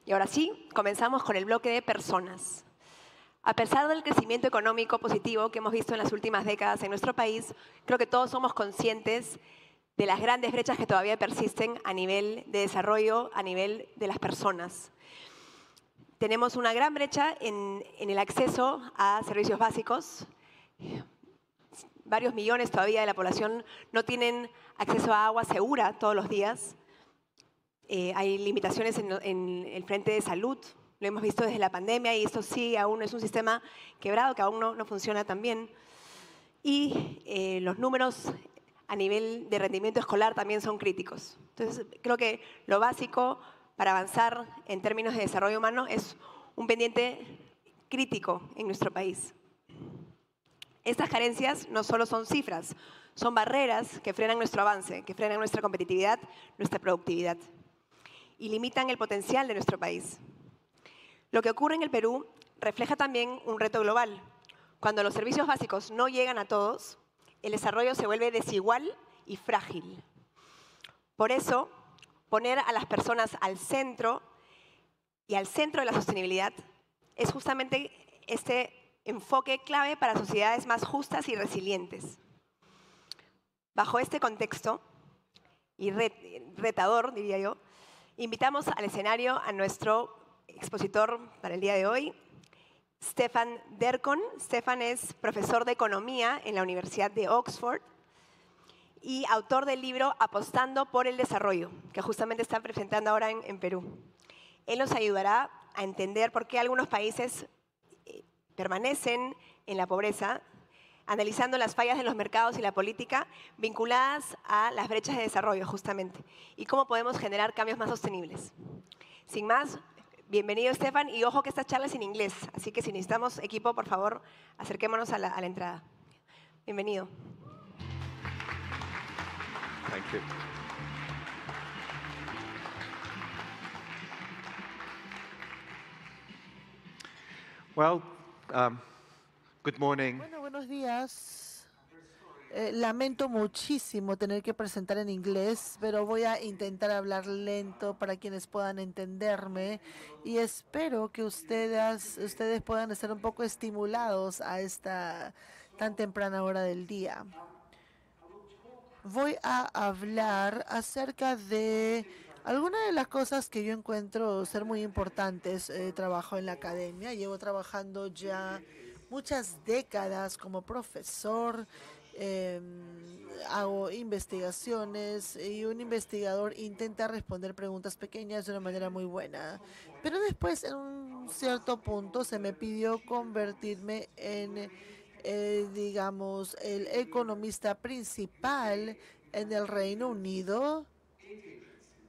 Y ahora sí, comenzamos con el bloque de personas. A pesar del crecimiento económico positivo que hemos visto en las últimas décadas en nuestro país, creo que todos somos conscientes de las grandes brechas que todavía persisten a nivel de desarrollo, a nivel de las personas. Tenemos una gran brecha en el acceso a servicios básicos. Varios millones todavía de la población no tienen acceso a agua segura todos los días. Hay limitaciones en el frente de salud. Lo hemos visto desde la pandemia y esto sí aún es un sistema quebrado que aún no funciona tan bien. Y los números a nivel de rendimiento escolar también son críticos. Entonces, creo que lo básico para avanzar en términos de desarrollo humano es un pendiente crítico en nuestro país. Estas carencias no solo son cifras, son barreras que frenan nuestro avance, que frenan nuestra competitividad, nuestra productividad y limitan el potencial de nuestro país. Lo que ocurre en el Perú refleja también un reto global. Cuando los servicios básicos no llegan a todos, el desarrollo se vuelve desigual y frágil. Por eso, poner a las personas al centro y al centro de la sostenibilidad es justamente este enfoque clave para sociedades más justas y resilientes. Bajo este contexto, y retador, diría yo, invitamos al escenario a nuestro expositor para el día de hoy, Stefan Dercon. Stefan es profesor de Economía en la Universidad de Oxford y autor del libro Apostando por el Desarrollo, que justamente está presentando ahora en Perú. Él nos ayudará a entender por qué algunos países permanecen en la pobreza, analizando las fallas de los mercados y la política vinculadas a las brechas de desarrollo, justamente, y cómo podemos generar cambios más sostenibles. Sin más, bienvenido, Stefan, y ojo que esta charla es en inglés, así que si necesitamos equipo, por favor, acerquémonos a la entrada. Bienvenido. Thank you. Well, good morning. Bueno, buenos días. Lamento muchísimo tener que presentar en inglés, pero voy a intentar hablar lento para quienes puedan entenderme y espero que ustedes puedan estar un poco estimulados a esta tan temprana hora del día. Voy a hablar acerca de algunas de las cosas que yo encuentro ser muy importantes. Trabajo en la academia, llevo trabajando ya muchas décadas como profesor, hago investigaciones y un investigador intenta responder preguntas pequeñas de una manera muy buena. Pero después, en un cierto punto, se me pidió convertirme en, digamos, el economista principal en el Reino Unido,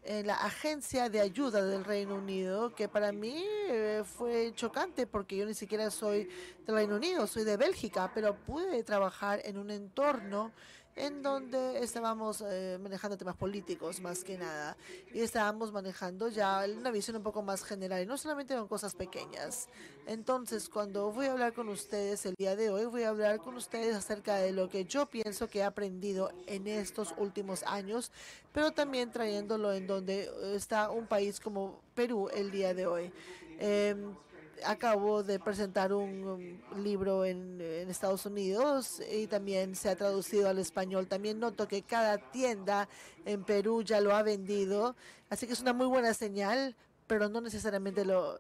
en la agencia de ayuda del Reino Unido, que para mí fue chocante porque yo ni siquiera soy del Reino Unido, soy de Bélgica, pero pude trabajar en un entorno en donde estábamos manejando temas políticos más que nada y estábamos manejando ya una visión un poco más general y no solamente con cosas pequeñas. Entonces, cuando voy a hablar con ustedes el día de hoy, voy a hablar con ustedes acerca de lo que yo pienso que he aprendido en estos últimos años, pero también trayéndolo en donde está un país como Perú el día de hoy. Acabo de presentar un libro en Estados Unidos y también se ha traducido al español. También noto que cada tienda en Perú ya lo ha vendido, así que es una muy buena señal, pero no necesariamente lo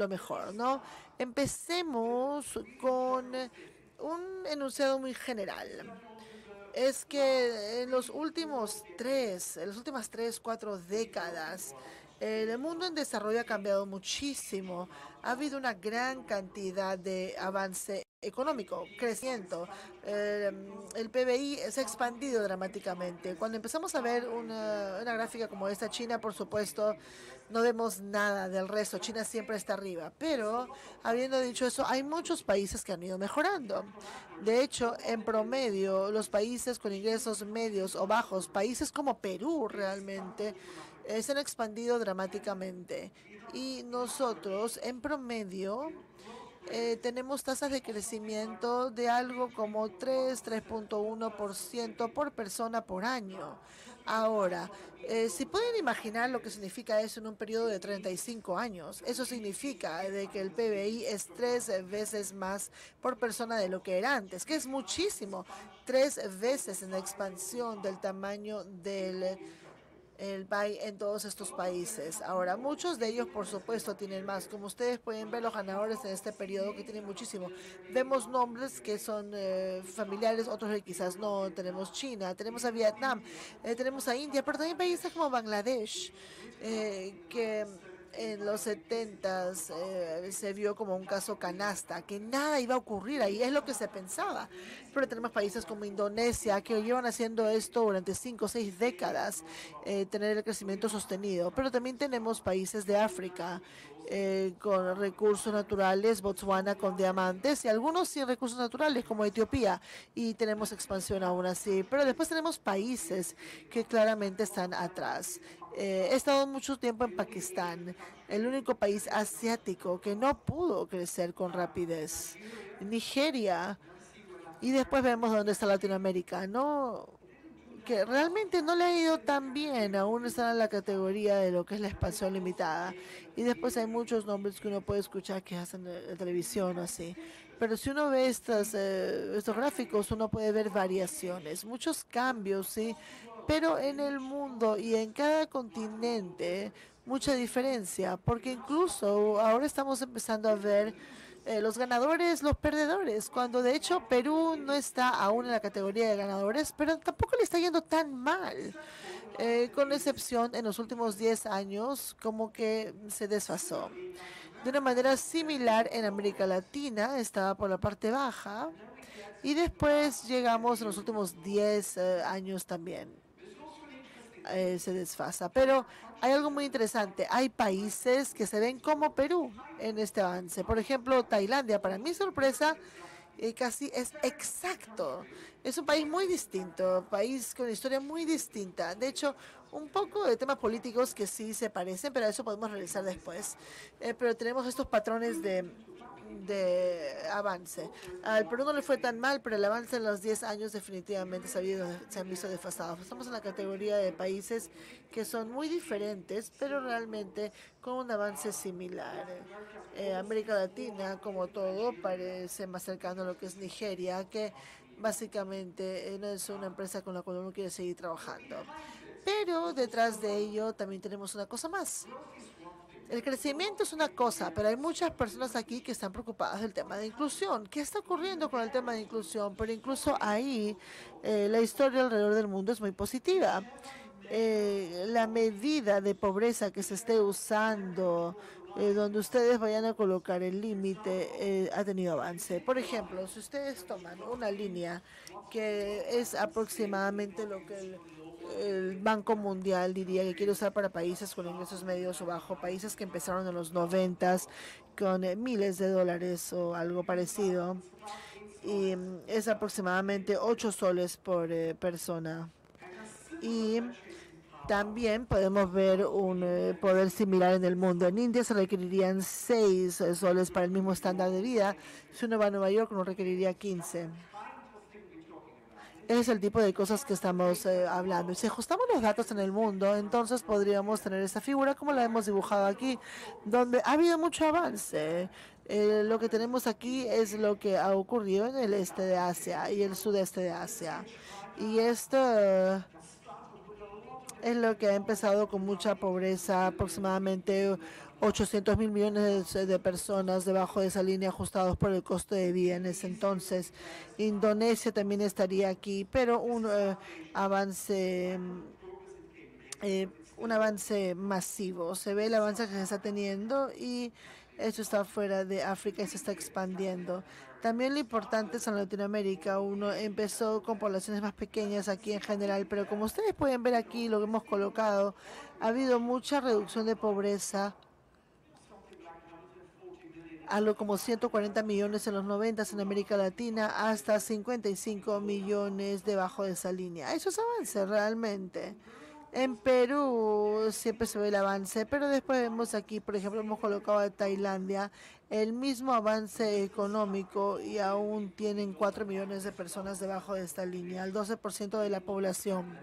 mejor, ¿no? Empecemos con un enunciado muy general. Es que en las últimas 4 décadas, el mundo en desarrollo ha cambiado muchísimo. Ha habido una gran cantidad de avance económico, crecimiento. El PBI se ha expandido dramáticamente. Cuando empezamos a ver una gráfica como esta, China, por supuesto, no vemos nada del resto. China siempre está arriba. Pero, habiendo dicho eso, hay muchos países que han ido mejorando. De hecho, en promedio, los países con ingresos medios o bajos, países como Perú realmente, se han expandido dramáticamente. Y nosotros, en promedio, tenemos tasas de crecimiento de algo como 3.1% por persona por año. Ahora, si pueden imaginar lo que significa eso en un periodo de 35 años, eso significa de que el PBI es 3 veces más por persona de lo que era antes, que es muchísimo, 3 veces en la expansión del tamaño del el PAI en todos estos países. Ahora, muchos de ellos, por supuesto, tienen más. Como ustedes pueden ver, los ganadores en este periodo que tienen muchísimo. Vemos nombres que son familiares, otros que quizás no. Tenemos China, tenemos a Vietnam, tenemos a India, pero también países como Bangladesh, que en los 70 se vio como un caso canasta, que nada iba a ocurrir ahí, es lo que se pensaba. Pero tenemos países como Indonesia que llevan haciendo esto durante 5 o 6 décadas, tener el crecimiento sostenido. Pero también tenemos países de África con recursos naturales, Botswana con diamantes y algunos sin recursos naturales como Etiopía. Y tenemos expansión aún así. Pero después tenemos países que claramente están atrás. He estado mucho tiempo en Pakistán, el único país asiático que no pudo crecer con rapidez. Nigeria, y después vemos dónde está Latinoamérica, ¿no? Que realmente no le ha ido tan bien, aún están en la categoría de lo que es la expansión limitada. Y después hay muchos nombres que uno puede escuchar que hacen en televisión o así. Pero si uno ve estos gráficos, uno puede ver variaciones, muchos cambios, ¿sí? Pero en el mundo y en cada continente, mucha diferencia, porque incluso ahora estamos empezando a ver los ganadores, los perdedores, cuando de hecho Perú no está aún en la categoría de ganadores, pero tampoco le está yendo tan mal, con excepción en los últimos 10 años, como que se desfasó. De una manera similar en América Latina, estaba por la parte baja, y después llegamos en los últimos 10 años también. Se desfasa. Pero hay algo muy interesante. Hay países que se ven como Perú en este avance. Por ejemplo, Tailandia, para mi sorpresa, casi es exacto. Es un país muy distinto, país con una historia muy distinta. De hecho, un poco de temas políticos que sí se parecen, pero eso podemos realizar después. Pero tenemos estos patrones de avance. Al Perú no le fue tan mal, pero el avance en los 10 años definitivamente se han visto desfasados. Estamos en la categoría de países que son muy diferentes, pero realmente con un avance similar. América Latina, como todo, parece más cercano a lo que es Nigeria, que básicamente no es una empresa con la cual uno quiere seguir trabajando. Pero detrás de ello también tenemos una cosa más. El crecimiento es una cosa, pero hay muchas personas aquí que están preocupadas del tema de inclusión. ¿Qué está ocurriendo con el tema de inclusión? Pero incluso ahí la historia alrededor del mundo es muy positiva. La medida de pobreza que se esté usando, donde ustedes vayan a colocar el límite, ha tenido avance. Por ejemplo, si ustedes toman una línea que es aproximadamente lo que el Banco Mundial diría que quiere usar para países con ingresos medios o bajos, países que empezaron en los 90 con miles de dólares o algo parecido, y es aproximadamente 8 soles por persona. Y también podemos ver un poder similar en el mundo. En India se requerirían 6 soles para el mismo estándar de vida. Si uno va a Nueva York, uno requeriría 15. Ese es el tipo de cosas que estamos hablando. Y si ajustamos los datos en el mundo, entonces podríamos tener esta figura como la hemos dibujado aquí, donde ha habido mucho avance. Lo que tenemos aquí es lo que ha ocurrido en el este de Asia y el sudeste de Asia. Y esto es lo que ha empezado con mucha pobreza, aproximadamente 800 mil millones de personas debajo de esa línea ajustados por el costo de vida en ese entonces. Indonesia también estaría aquí, pero avance un avance masivo. Se ve el avance que se está teniendo y esto está fuera de África y se está expandiendo. También lo importante es en Latinoamérica. Uno empezó con poblaciones más pequeñas aquí en general, pero como ustedes pueden ver aquí, lo que hemos colocado, ha habido mucha reducción de pobreza, algo como 140 millones en los 90 en América Latina, hasta 55 millones debajo de esa línea. Eso es avance realmente. En Perú siempre se ve el avance, pero después vemos aquí, por ejemplo, hemos colocado a Tailandia, el mismo avance económico y aún tienen 4 millones de personas debajo de esta línea, el 12% de la población.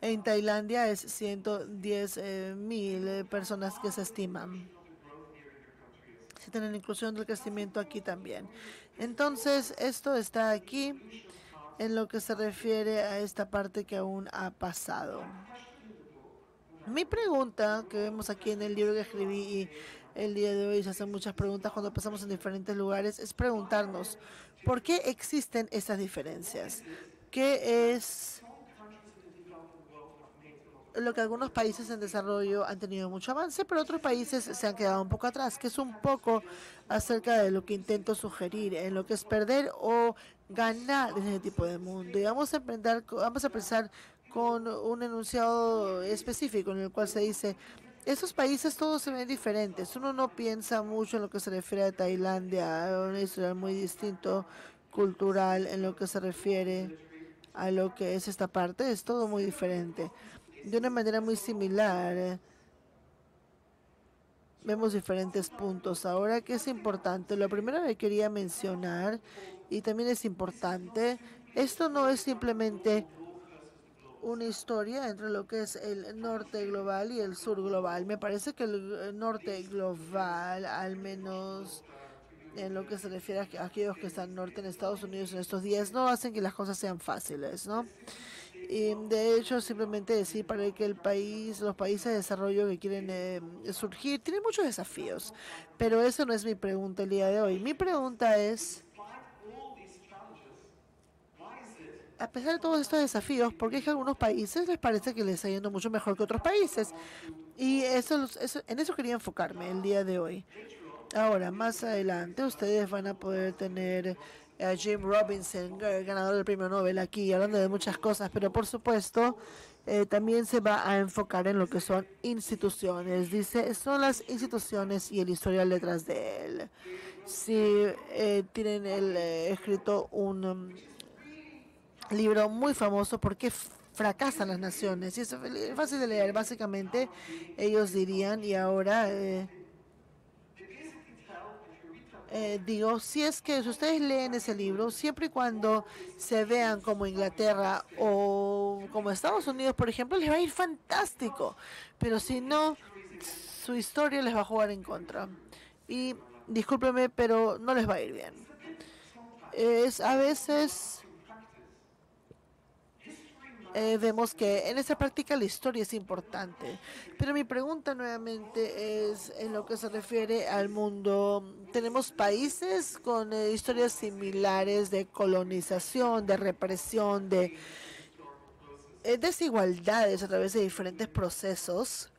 En Tailandia es 110.000 personas que se estiman. Si tienen inclusión del crecimiento aquí también. Entonces, esto está aquí en lo que se refiere a esta parte que aún ha pasado. Mi pregunta que vemos aquí en el libro que escribí y el día de hoy se hacen muchas preguntas cuando pasamos en diferentes lugares, es preguntarnos ¿por qué existen estas diferencias? ¿Qué es lo que algunos países en desarrollo han tenido mucho avance, pero otros países se han quedado un poco atrás? Que es un poco acerca de lo que intento sugerir, en lo que es perder o ganar en ese tipo de mundo. Y vamos a empezar con un enunciado específico en el cual se dice, esos países todos se ven diferentes. Uno no piensa mucho en lo que se refiere a Tailandia, una historia muy distinto, cultural, en lo que se refiere a lo que es esta parte, es todo muy diferente. De una manera muy similar, vemos diferentes puntos. Ahora, ¿qué es importante? Lo primero que quería mencionar, y también es importante, esto no es simplemente una historia entre lo que es el norte global y el sur global. Me parece que el norte global, al menos en lo que se refiere a aquellos que están norte en Estados Unidos en estos días, no hacen que las cosas sean fáciles, ¿no? Y de hecho, simplemente decir para que los países de desarrollo que quieren surgir, tienen muchos desafíos. Pero eso no es mi pregunta el día de hoy. Mi pregunta es, a pesar de todos estos desafíos, ¿por qué es que a algunos países les parece que les está yendo mucho mejor que otros países? Y en eso quería enfocarme el día de hoy. Ahora, más adelante, ustedes van a poder tener a Jim Robinson, ganador del premio Nobel, aquí hablando de muchas cosas, pero por supuesto también se va a enfocar en lo que son instituciones. Dice, son las instituciones y el historial detrás de él. Si tienen escrito un libro muy famoso, ¿por qué fracasan las naciones? Y es fácil de leer, básicamente ellos dirían, y ahora... digo, si ustedes leen ese libro, siempre y cuando se vean como Inglaterra o como Estados Unidos, por ejemplo, les va a ir fantástico. Pero si no, su historia les va a jugar en contra. Y discúlpeme, pero no les va a ir bien. A veces vemos que en esta práctica la historia es importante. Pero mi pregunta nuevamente es en lo que se refiere al mundo. Tenemos países con historias similares de colonización, de represión, de desigualdades a través de diferentes procesos.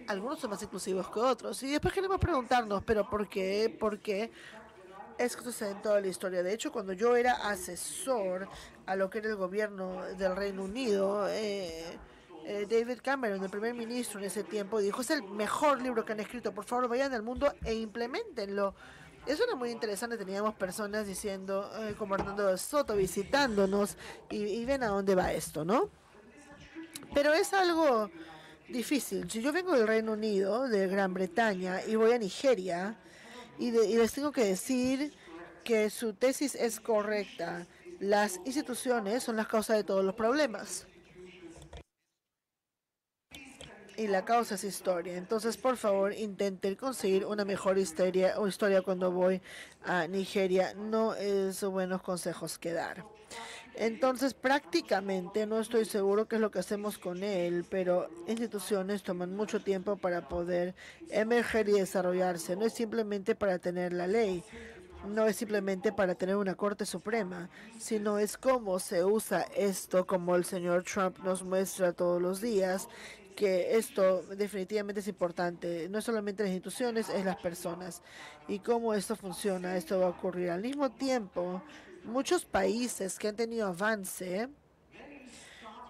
Algunos son más inclusivos que otros. Y después queremos preguntarnos, ¿pero por qué? ¿Por qué? Es que sucede en toda la historia. De hecho, cuando yo era asesor a lo que era el gobierno del Reino Unido, David Cameron, el primer ministro en ese tiempo, dijo, es el mejor libro que han escrito, por favor vayan al mundo e implementenlo. Eso era muy interesante, teníamos personas diciendo, como Hernando Soto, visitándonos y ven a dónde va esto, ¿no? Pero es algo difícil. Si yo vengo del Reino Unido, de Gran Bretaña, y voy a Nigeria, y les tengo que decir que su tesis es correcta. Las instituciones son las causas de todos los problemas. Y la causa es historia. Entonces, por favor, intenten conseguir una mejor historia cuando voy a Nigeria. No es buenos consejos que dar. Entonces, prácticamente, no estoy seguro qué es lo que hacemos con él, pero instituciones toman mucho tiempo para poder emerger y desarrollarse. No es simplemente para tener la ley, no es simplemente para tener una Corte Suprema, sino es cómo se usa esto, como el señor Trump nos muestra todos los días, que esto definitivamente es importante. No es solamente las instituciones, es las personas. Y cómo esto funciona, esto va a ocurrir al mismo tiempo. Muchos países que han tenido avance,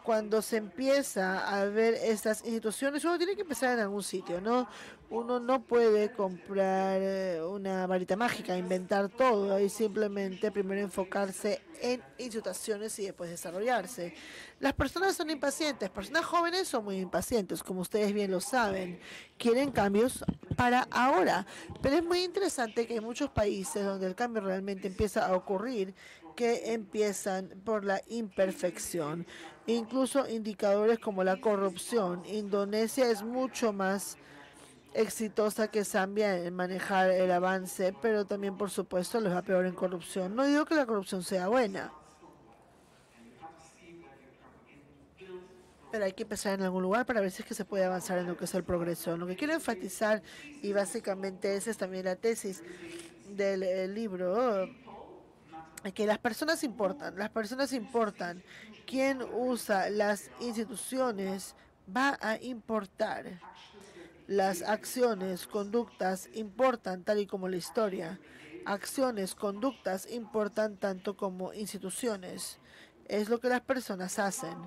cuando se empieza a ver estas instituciones, uno tiene que empezar en algún sitio, ¿no? Uno no puede comprar una varita mágica, inventar todo y simplemente primero enfocarse en instituciones y después desarrollarse. Las personas son impacientes, personas jóvenes son muy impacientes, como ustedes bien lo saben. Quieren cambios para ahora, pero es muy interesante que hay muchos países donde el cambio realmente empieza a ocurrir, que empiezan por la imperfección. Incluso indicadores como la corrupción. Indonesia es mucho más exitosa que Zambia en manejar el avance, pero también, por supuesto, les va peor en corrupción. No digo que la corrupción sea buena, pero hay que empezar en algún lugar para ver si es que se puede avanzar en lo que es el progreso. Lo que quiero enfatizar, y básicamente esa es también la tesis del libro, que las personas importan. Las personas importan. Quien usa las instituciones va a importar. Las acciones, conductas importan tal y como la historia. Acciones, conductas importan tanto como instituciones. Es lo que las personas hacen.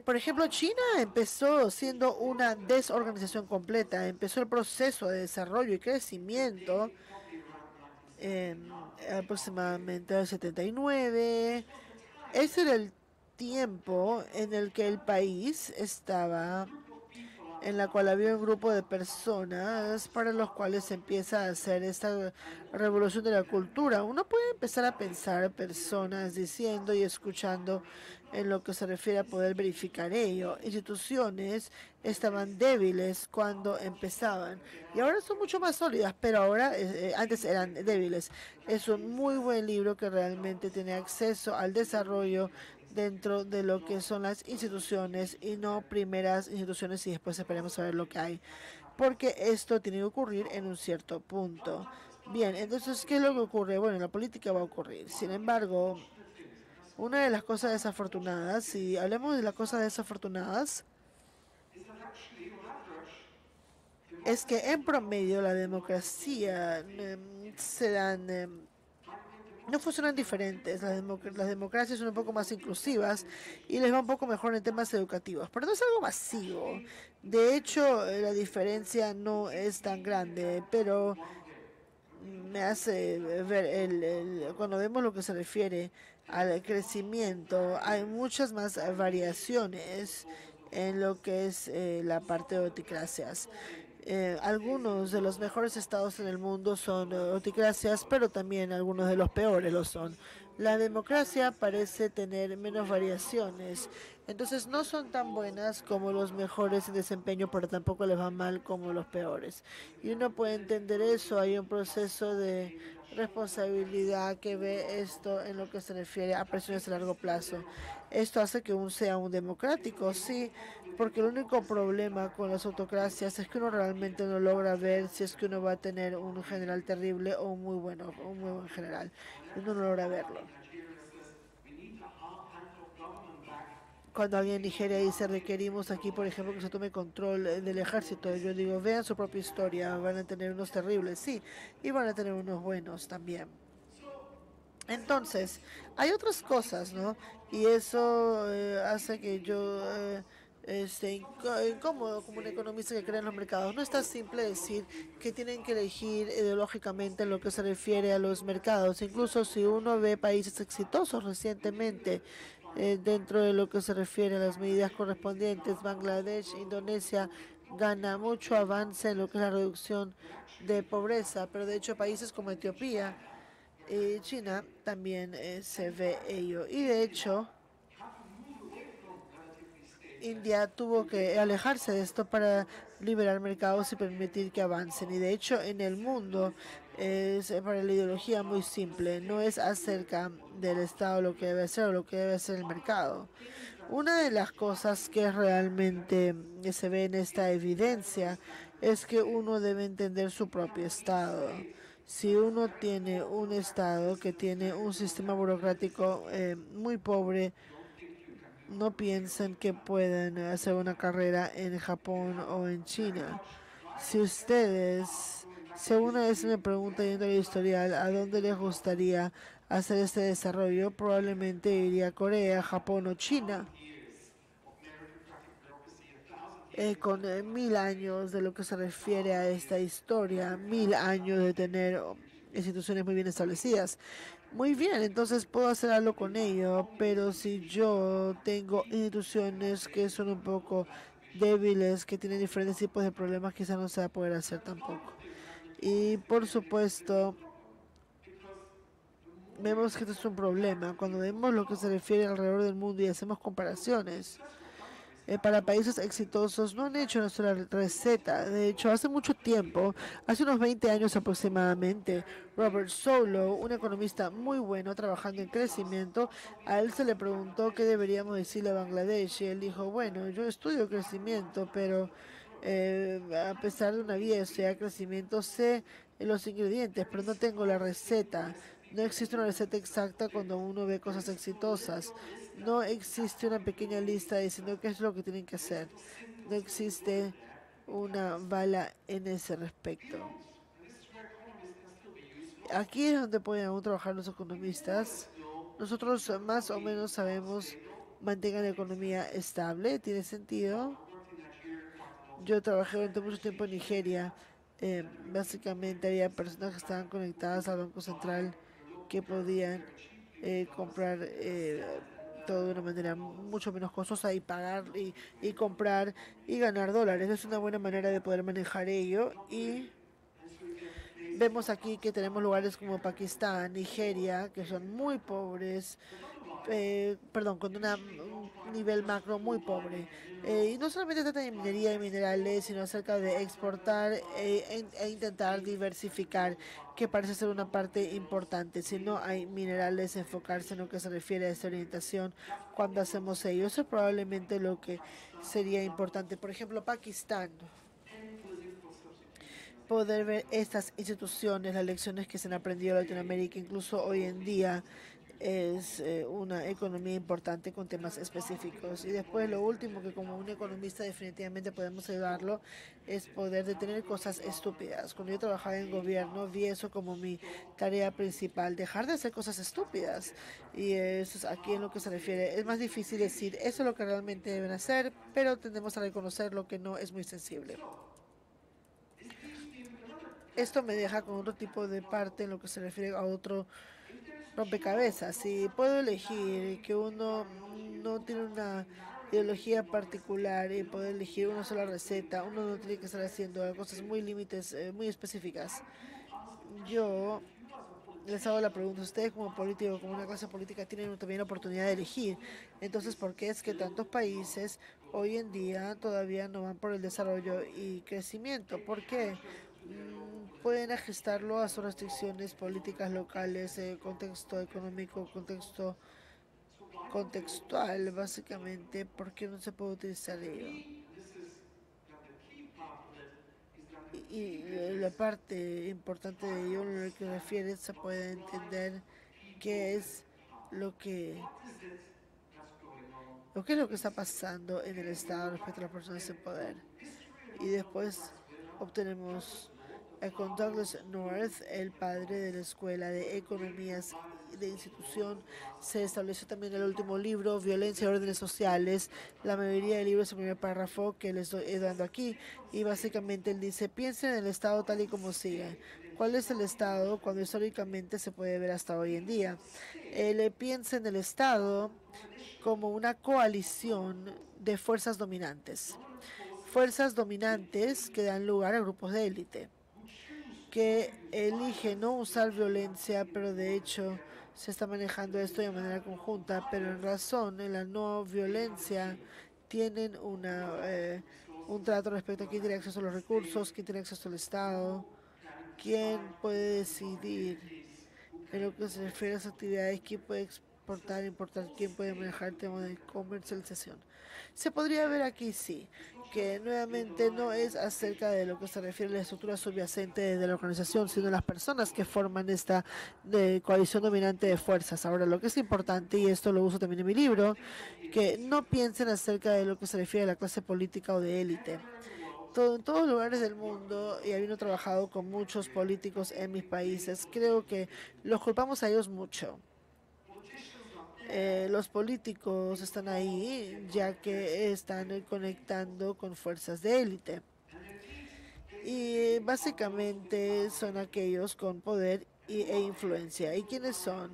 Por ejemplo, China empezó siendo una desorganización completa. Empezó el proceso de desarrollo y crecimiento aproximadamente al 79. Ese era el tiempo en el que el país estaba, en la cual había un grupo de personas para los cuales se empieza a hacer esta revolución de la cultura. Uno puede empezar a pensar personas diciendo y escuchando en lo que se refiere a poder verificar ello. Instituciones estaban débiles cuando empezaban y ahora son mucho más sólidas, pero ahora antes eran débiles. Es un muy buen libro que realmente tiene acceso al desarrollo dentro de lo que son las instituciones y no primeras instituciones y después esperemos a ver lo que hay. Porque esto tiene que ocurrir en un cierto punto. Bien, entonces, ¿qué es lo que ocurre? Bueno, la política va a ocurrir. Sin embargo, una de las cosas desafortunadas, si hablamos de las cosas desafortunadas, es que en promedio la democracia se dan no funcionan diferentes. Las democracias son un poco más inclusivas y les va un poco mejor en temas educativos, pero no es algo masivo. De hecho, la diferencia no es tan grande, pero me hace ver cuando vemos lo que se refiere al crecimiento, hay muchas más variaciones en lo que es la parte de autocracias. Algunos de los mejores estados en el mundo son autocracias, pero también algunos de los peores lo son. La democracia parece tener menos variaciones, entonces no son tan buenas como los mejores en desempeño, pero tampoco les va mal como los peores. Y uno puede entender eso, hay un proceso de responsabilidad que ve esto en lo que se refiere a presiones a largo plazo. Esto hace que uno sea un democrático, sí, porque el único problema con las autocracias es que uno realmente no logra ver si es que uno va a tener un general terrible o un muy bueno, un muy buen general. Uno no logra verlo. Cuando alguien en Nigeria dice requerimos aquí, por ejemplo, que se tome control del ejército, yo digo, vean su propia historia, van a tener unos terribles, sí, y van a tener unos buenos también. Entonces, hay otras cosas, ¿no? Y eso hace que yo esté incómodo como un economista que cree en los mercados. No es tan simple decir que tienen que elegir ideológicamente en lo que se refiere a los mercados. Incluso si uno ve países exitosos recientemente, dentro de lo que se refiere a las medidas correspondientes, Bangladesh, Indonesia gana mucho avance en lo que es la reducción de pobreza, pero de hecho países como Etiopía y China también se ve ello. Y de hecho, India tuvo que alejarse de esto para liberar mercados y permitir que avancen. Y de hecho, en el mundo es para la ideología muy simple. No es acerca del Estado lo que debe hacer o lo que debe hacer el mercado. Una de las cosas que realmente se ve en esta evidencia es que uno debe entender su propio Estado. Si uno tiene un Estado que tiene un sistema burocrático muy pobre, no piensen que pueden hacer una carrera en Japón o en China. Si ustedes, si alguna vez me preguntan yendo al historial a dónde les gustaría hacer este desarrollo, probablemente iría a Corea, Japón o China. Con 1000 años de lo que se refiere a esta historia, 1000 años de tener instituciones muy bien establecidas. Muy bien, entonces puedo hacer algo con ello, pero si yo tengo instituciones que son un poco débiles, que tienen diferentes tipos de problemas, quizás no se va a poder hacer tampoco. Y por supuesto, vemos que esto es un problema. Cuando vemos lo que se refiere alrededor del mundo y hacemos comparaciones, para países exitosos no han hecho una sola receta. De hecho, hace mucho tiempo, hace unos 20 años aproximadamente, Robert Solow, un economista muy bueno trabajando en crecimiento, a él se le preguntó qué deberíamos decirle a Bangladesh y él dijo, bueno, yo estudio crecimiento, pero a pesar de una vida de estudiar crecimiento, sé los ingredientes, pero no tengo la receta. No existe una receta exacta cuando uno ve cosas exitosas. No existe una pequeña lista diciendo qué es lo que tienen que hacer. No existe una bala en ese respecto. Aquí es donde pueden aún trabajar los economistas. Nosotros más o menos sabemos mantengan la economía estable, tiene sentido. Yo trabajé durante mucho tiempo en Nigeria. Básicamente había personas que estaban conectadas al Banco Central que podían comprar todo de una manera mucho menos costosa y pagar y comprar y ganar dólares. Es una buena manera de poder manejar ello. Y vemos aquí que tenemos lugares como Pakistán, Nigeria, que son muy pobres, perdón, con un nivel macro muy pobre. Y no solamente trata de minería y minerales, sino acerca de exportar e intentar diversificar, que parece ser una parte importante. Si no hay minerales, enfocarse en lo que se refiere a esta orientación cuando hacemos ello. Eso es probablemente lo que sería importante. Por ejemplo, Pakistán. Poder ver estas instituciones, las lecciones que se han aprendido en Latinoamérica, incluso hoy en día, es una economía importante con temas específicos. Y después lo último que como un economista definitivamente podemos ayudarlo es poder detener cosas estúpidas. Cuando yo trabajaba en gobierno vi eso como mi tarea principal, dejar de hacer cosas estúpidas. Y eso es aquí en lo que se refiere. Es más difícil decir eso es lo que realmente deben hacer, pero tendemos a reconocer lo que no es muy sensible. Esto me deja con otro tipo de parte en lo que se refiere a otro rompecabezas. Si puedo elegir que uno no tiene una ideología particular y poder elegir una sola receta, uno no tiene que estar haciendo cosas muy límites, muy específicas. Yo les hago la pregunta, ustedes como políticos, como una clase política, tienen también la oportunidad de elegir. Entonces, ¿por qué es que tantos países hoy en día todavía no van por el desarrollo y crecimiento? ¿Por qué? Pueden ajustarlo a sus restricciones políticas locales, contexto económico, contexto contextual, básicamente, porque no se puede utilizar ello. Y la parte importante de ello, en lo que refiere, se puede entender qué es lo que es lo que está pasando en el Estado respecto a las personas en poder. Y después obtenemos con Douglas North, el padre de la Escuela de Economías de Institución. Se estableció también el último libro, Violencia y Órdenes Sociales. La mayoría del libro es el primer párrafo que les estoy dando aquí. Y básicamente él dice, piensen en el Estado tal y como sigue. ¿Cuál es el Estado cuando históricamente se puede ver hasta hoy en día? Él piensa en el Estado como una coalición de fuerzas dominantes. Fuerzas dominantes que dan lugar a grupos de élite que elige no usar violencia, pero de hecho se está manejando esto de manera conjunta, pero en razón, en la no violencia, tienen un trato respecto a quién tiene acceso a los recursos, quién tiene acceso al Estado, quién puede decidir en lo que se refiere a las actividades, quién puede exportar, importar, quién puede manejar el tema de comercialización. Se podría ver aquí, sí, que nuevamente no es acerca de lo que se refiere a la estructura subyacente de la organización, sino las personas que forman esta coalición dominante de fuerzas. Ahora, lo que es importante, y esto lo uso también en mi libro, que no piensen acerca de lo que se refiere a la clase política o de élite. En todos lugares del mundo, y habiendo trabajado con muchos políticos en mis países, creo que los culpamos a ellos mucho. Los políticos están ahí ya que están conectando con fuerzas de élite. Y básicamente son aquellos con poder e influencia. ¿Y quiénes son?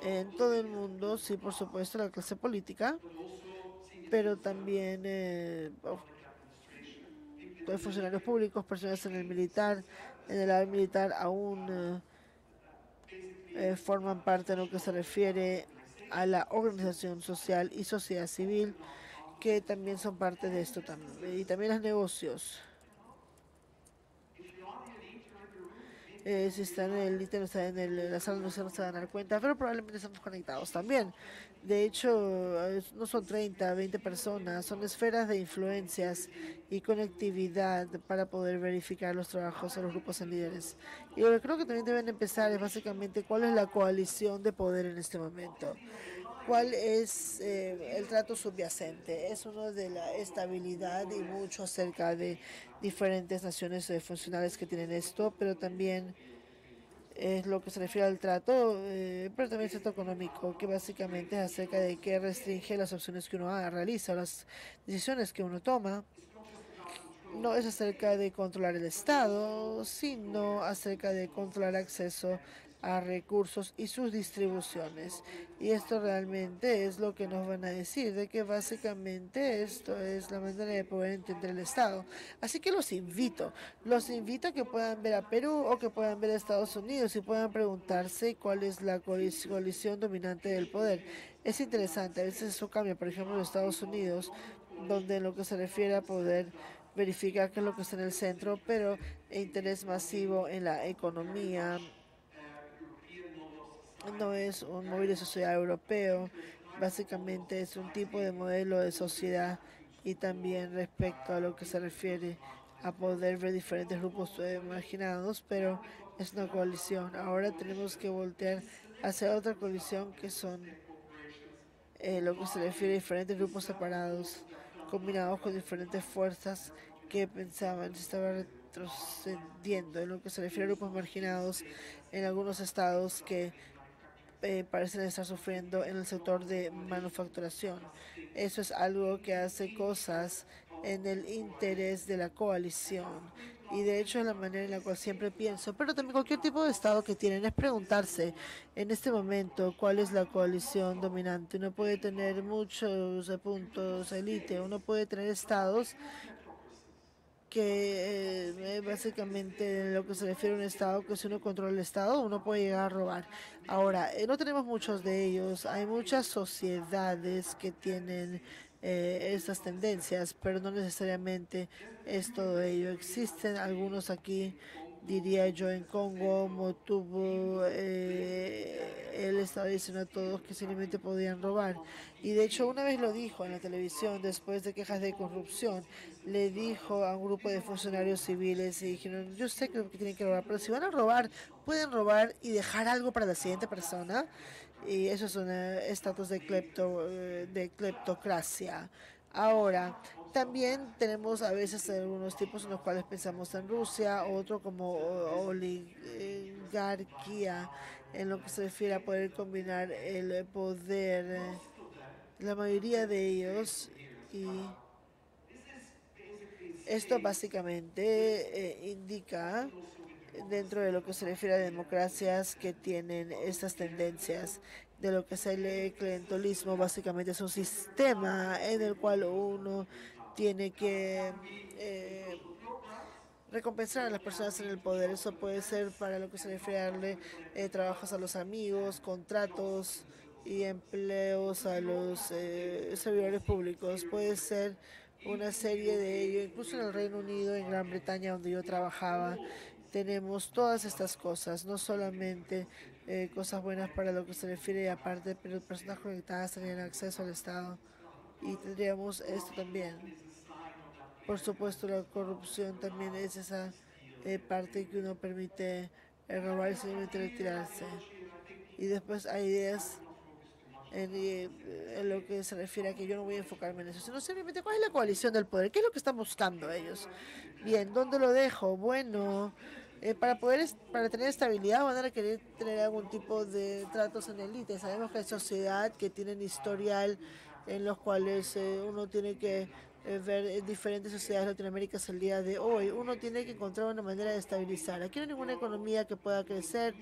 En todo el mundo, sí, por supuesto, la clase política, pero también funcionarios públicos, personas en el militar, en el área militar aún forman parte en lo que se refiere a la organización social y sociedad civil, que también son parte de esto y también los negocios. Si están en el internet, están en la sala, no se van a dar cuenta, pero probablemente estamos conectados también. De hecho, no son 30, 20 personas, son esferas de influencias y conectividad para poder verificar los trabajos de los grupos en líderes. Y lo que creo que también deben empezar es básicamente cuál es la coalición de poder en este momento. ¿Cuál es el trato subyacente? Es uno de la estabilidad y mucho acerca de diferentes naciones funcionales que tienen esto, pero también es lo que se refiere al trato, pero también el trato económico, que básicamente es acerca de qué restringe las opciones que uno realiza, las decisiones que uno toma. No es acerca de controlar el Estado, sino acerca de controlar acceso a recursos y sus distribuciones. Y esto realmente es lo que nos van a decir, de que básicamente esto es la manera de poder entender el Estado. Así que los invito a que puedan ver a Perú o que puedan ver a Estados Unidos y puedan preguntarse cuál es la coalición dominante del poder. Es interesante, a veces eso cambia, por ejemplo, en Estados Unidos, donde en lo que se refiere a poder verificar qué es lo que está en el centro, pero interés masivo en la economía no es un modelo de sociedad europeo, básicamente es un tipo de modelo de sociedad y también respecto a lo que se refiere a poder ver diferentes grupos marginados, pero es una coalición. Ahora tenemos que voltear hacia otra coalición que son lo que se refiere a diferentes grupos separados, combinados con diferentes fuerzas que pensaban se estaba retrocediendo en lo que se refiere a grupos marginados en algunos estados que parecen estar sufriendo en el sector de manufacturación. Eso es algo que hace cosas en el interés de la coalición. Y de hecho es la manera en la cual siempre pienso, pero también cualquier tipo de estado que tienen es preguntarse en este momento cuál es la coalición dominante. Uno puede tener muchos puntos élite, uno puede tener estados que básicamente en lo que se refiere a un Estado, que si uno controla el Estado, uno puede llegar a robar. Ahora, no tenemos muchos de ellos. Hay muchas sociedades que tienen estas tendencias, pero no necesariamente es todo ello. Existen algunos aquí, diría yo, en Congo, Motubo, él estaba diciendo a todos que simplemente podían robar. Y de hecho una vez lo dijo en la televisión después de quejas de corrupción. Le dijo a un grupo de funcionarios civiles y dijeron, yo sé que tienen que robar, pero si van a robar, pueden robar y dejar algo para la siguiente persona. Y eso es un estatus de cleptocracia. Ahora, también tenemos a veces algunos tipos en los cuales pensamos en Rusia, otro como oligarquía, en lo que se refiere a poder combinar el poder, la mayoría de ellos, y esto básicamente indica dentro de lo que se refiere a democracias que tienen estas tendencias de lo que es el clientelismo. Básicamente es un sistema en el cual uno tiene que recompensar a las personas en el poder. Eso puede ser para lo que se refiere a darle trabajos a los amigos, contratos y empleos a los servidores públicos. Puede ser una serie de ello, incluso en el Reino Unido, en Gran Bretaña, donde yo trabajaba, tenemos todas estas cosas, no solamente cosas buenas para lo que se refiere aparte, pero personas conectadas tenían acceso al Estado y tendríamos esto también. Por supuesto, la corrupción también es esa parte que uno permite robar y simplemente retirarse. Y después hay ideas en lo que se refiere a que yo no voy a enfocarme en eso, sino simplemente cuál es la coalición del poder, qué es lo que están buscando ellos. Bien, ¿dónde lo dejo? Bueno, para tener estabilidad van a querer tener algún tipo de tratos en élite. Sabemos que hay sociedad que tienen historial en los cuales uno tiene que ver en diferentes sociedades de Latinoamérica el día de hoy. Uno tiene que encontrar una manera de estabilizar. Aquí no hay ninguna economía que pueda crecer,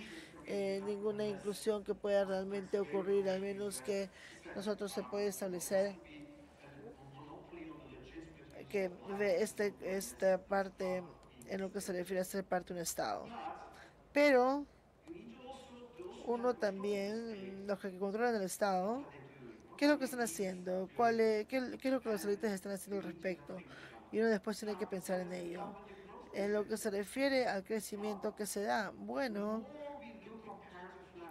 ninguna inclusión que pueda realmente ocurrir, al menos que nosotros se puede establecer que ve esta parte en lo que se refiere a ser parte de un Estado. Pero uno también, los que controlan el Estado, ¿qué es lo que están haciendo? ¿Qué es lo que los élites están haciendo al respecto? Y uno después tiene que pensar en ello. En lo que se refiere al crecimiento que se da, bueno,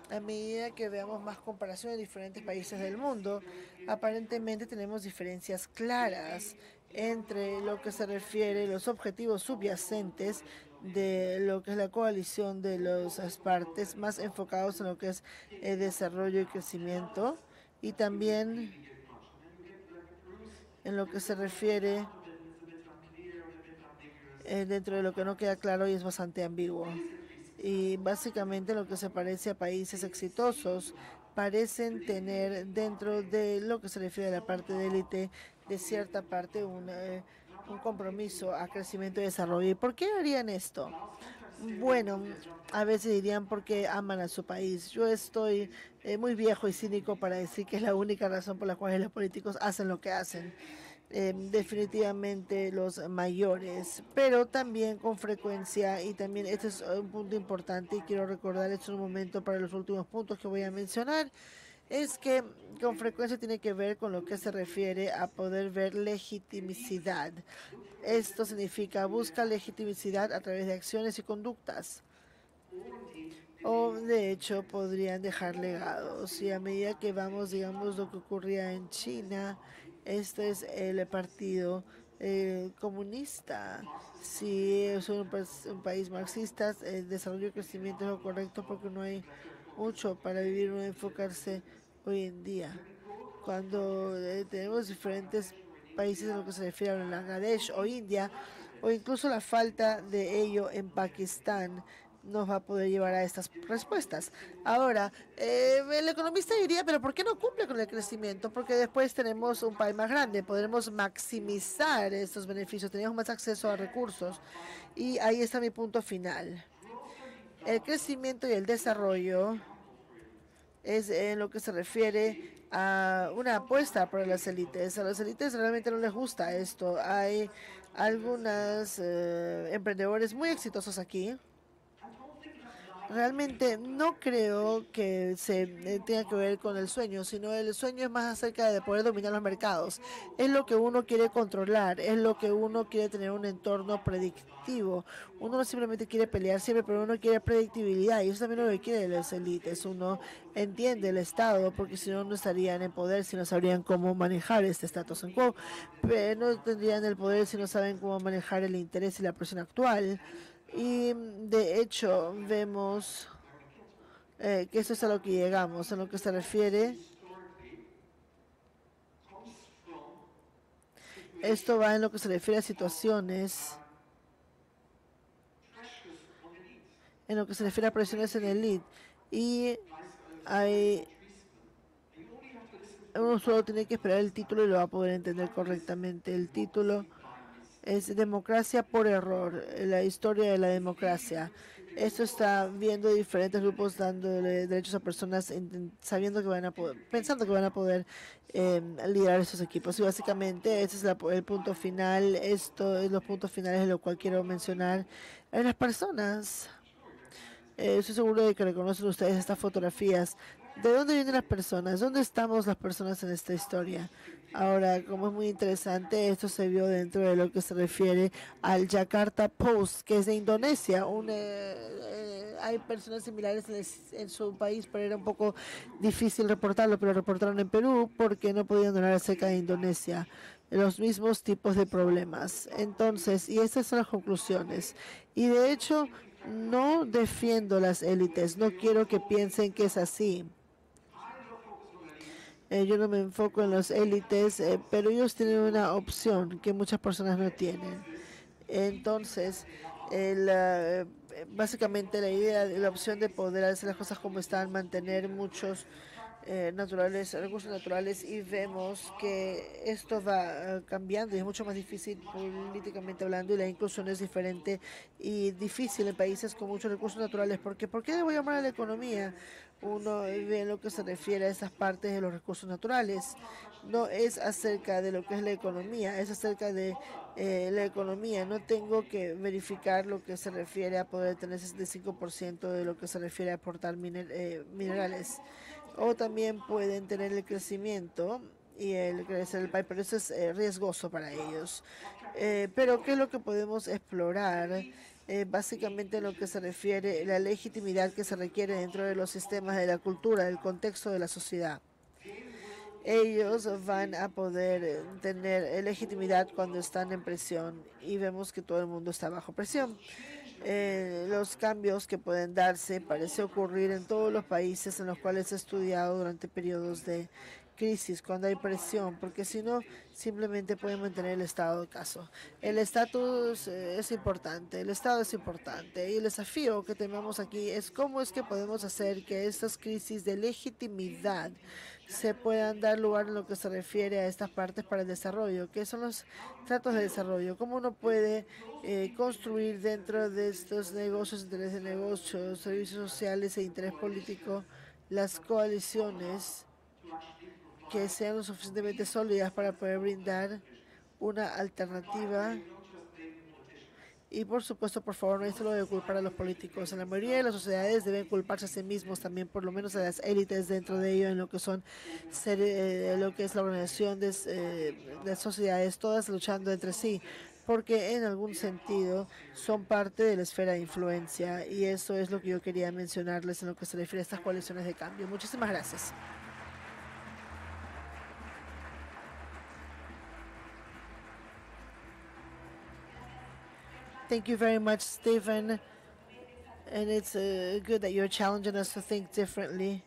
a medida que veamos más comparación de diferentes países del mundo, aparentemente tenemos diferencias claras entre lo que se refiere a los objetivos subyacentes de lo que es la coalición de las partes más enfocados en lo que es el desarrollo y crecimiento, y también en lo que se refiere dentro de lo que no queda claro y es bastante ambiguo. Y básicamente lo que se parece a países exitosos parecen tener dentro de lo que se refiere a la parte de élite, de cierta parte, un compromiso a crecimiento y desarrollo. ¿Y por qué harían esto? Bueno, a veces dirían porque aman a su país. Yo estoy muy viejo y cínico para decir que es la única razón por la cual los políticos hacen lo que hacen. Definitivamente los mayores, pero también con frecuencia, y también este es un punto importante y quiero recordar esto en un momento para los últimos puntos que voy a mencionar, es que con frecuencia tiene que ver con lo que se refiere a poder ver legitimidad. Esto significa busca legitimidad a través de acciones y conductas. O de hecho podrían dejar legados. Y a medida que vamos, digamos, lo que ocurría en China, este es el partido comunista. Si es un país marxista, el desarrollo y crecimiento es lo correcto porque no hay mucho para vivir o enfocarse hoy en día. Cuando tenemos diferentes países en lo que se refiere a Bangladesh o India, o incluso la falta de ello en Pakistán, nos va a poder llevar a estas respuestas. Ahora, el economista diría, pero ¿por qué no cumple con el crecimiento? Porque después tenemos un país más grande, podremos maximizar estos beneficios, tenemos más acceso a recursos. Y ahí está mi punto final. El crecimiento y el desarrollo es en lo que se refiere a una apuesta para las élites. A las élites realmente no les gusta esto. Hay algunos emprendedores muy exitosos aquí. Realmente no creo que se tenga que ver con el sueño, sino el sueño es más acerca de poder dominar los mercados. Es lo que uno quiere controlar, es lo que uno quiere tener un entorno predictivo. Uno no simplemente quiere pelear siempre, pero uno quiere predictibilidad y eso también es lo que quieren las élites. Uno entiende el Estado porque si no, no estarían en poder, si no sabrían cómo manejar este status quo. Pero no tendrían el poder si no saben cómo manejar el interés y la presión actual. Y de hecho vemos que eso es a lo que llegamos, en lo que se refiere. Esto va en lo que se refiere a situaciones, en lo que se refiere a presiones en el lead. Y uno solo tiene que esperar el título y lo va a poder entender correctamente. El título es Democracia por Error, la historia de la democracia. Esto está viendo diferentes grupos dándole derechos a personas sabiendo que van a poder, pensando que van a poder liderar esos equipos. Y básicamente ese es el punto final. Esto es los puntos finales de lo cual quiero mencionar. En las personas, estoy seguro de que reconocen ustedes estas fotografías. ¿De dónde vienen las personas? ¿Dónde estamos las personas en esta historia? Ahora, como es muy interesante, esto se vio dentro de lo que se refiere al Jakarta Post, que es de Indonesia. Hay personas similares en su país, pero era un poco difícil reportarlo, pero reportaron en Perú porque no podían hablar acerca de Indonesia. Los mismos tipos de problemas. Entonces, y estas son las conclusiones. Y de hecho, no defiendo las élites, no quiero que piensen que es así. Yo no me enfoco en las élites, pero ellos tienen una opción que muchas personas no tienen. Entonces, básicamente la idea, la opción de poder hacer las cosas como están, mantener muchos recursos naturales, y vemos que esto va cambiando y es mucho más difícil políticamente hablando, y la inclusión es diferente y difícil en países con muchos recursos naturales. Porque, ¿por qué debo llamar a la economía? Uno ve en lo que se refiere a esas partes de los recursos naturales. No es acerca de lo que es la economía, es acerca de la economía. No tengo que verificar lo que se refiere a poder tener 65% de lo que se refiere a aportar minerales. O también pueden tener el crecimiento y el crecer el país, pero eso es riesgoso para ellos. Pero ¿qué es lo que podemos explorar? Básicamente en lo que se refiere a la legitimidad que se requiere dentro de los sistemas de la cultura, del contexto de la sociedad. Ellos van a poder tener legitimidad cuando están en presión, y vemos que todo el mundo está bajo presión. Los cambios que pueden darse parece ocurrir en todos los países en los cuales he estudiado durante periodos de crisis, cuando hay presión, porque si no, simplemente pueden mantener el estado de caso. El estatus es importante, el estado es importante, y el desafío que tenemos aquí es cómo es que podemos hacer que estas crisis de legitimidad se puedan dar lugar en lo que se refiere a estas partes para el desarrollo, que son los tratos de desarrollo. Cómo uno puede construir dentro de estos negocios, interés de negocios, servicios sociales e interés político, las coaliciones que sean lo suficientemente sólidas para poder brindar una alternativa. Y por supuesto, por favor, no esto lo debe culpar a los políticos. En la mayoría de las sociedades deben culparse a sí mismos también, por lo menos a las élites dentro de ello, en lo que son lo que es la organización de sociedades, todas luchando entre sí, porque en algún sentido son parte de la esfera de influencia, y eso es lo que yo quería mencionarles en lo que se refiere a estas coaliciones de cambio. Muchísimas gracias. Thank you very much, Stephen. And it's good that you're challenging us to think differently.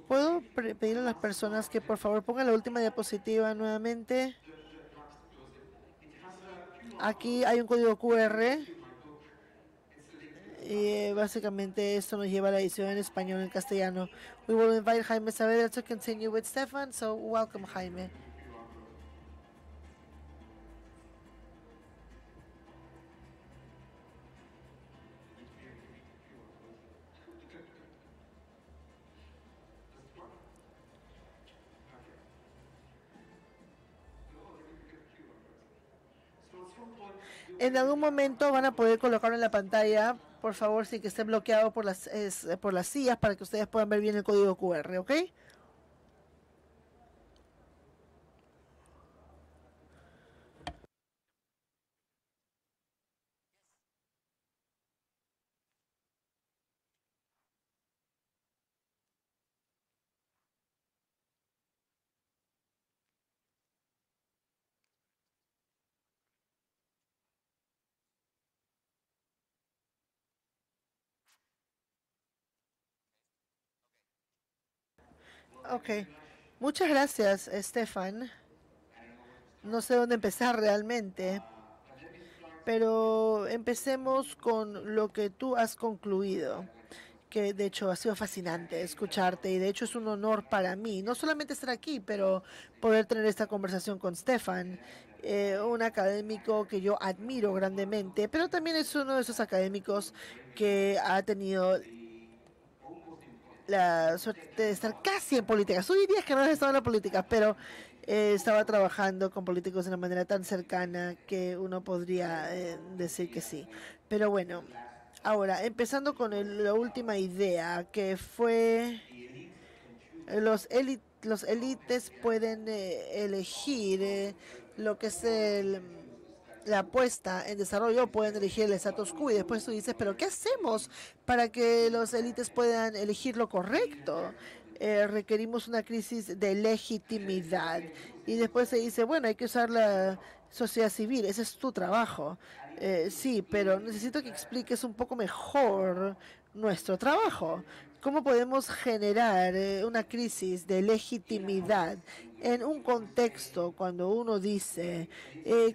¿Puedo pedir a las personas que por favor pongan la última diapositiva nuevamente? Aquí hay un código QR. Y básicamente esto nos lleva a la edición en español y en castellano. We will invite Jaime Saavedra to continue with Stefan, so welcome, Jaime. En algún momento van a poder colocarlo en la pantalla, por favor, sin que esté bloqueado por las sillas, para que ustedes puedan ver bien el código QR, ¿ok? Ok. Muchas gracias, Stefan. No sé dónde empezar realmente, pero empecemos con lo que tú has concluido, que de hecho ha sido fascinante escucharte, y de hecho es un honor para mí, no solamente estar aquí, pero poder tener esta conversación con Stefan, un académico que yo admiro grandemente, pero también es uno de esos académicos que ha tenido la suerte de estar casi en política. Hoy diría que no he estado en la política, pero estaba trabajando con políticos de una manera tan cercana que uno podría decir que sí. Pero bueno, ahora, empezando con la última idea, que fue los élites pueden elegir lo que es la apuesta en desarrollo, pueden elegir el status quo, y después tú dices, pero ¿qué hacemos para que los élites puedan elegir lo correcto? Requerimos una crisis de legitimidad, y después se dice, bueno, hay que usar la sociedad civil, ese es tu trabajo. Sí, pero necesito que expliques un poco mejor nuestro trabajo. ¿Cómo podemos generar una crisis de legitimidad en un contexto cuando uno dice,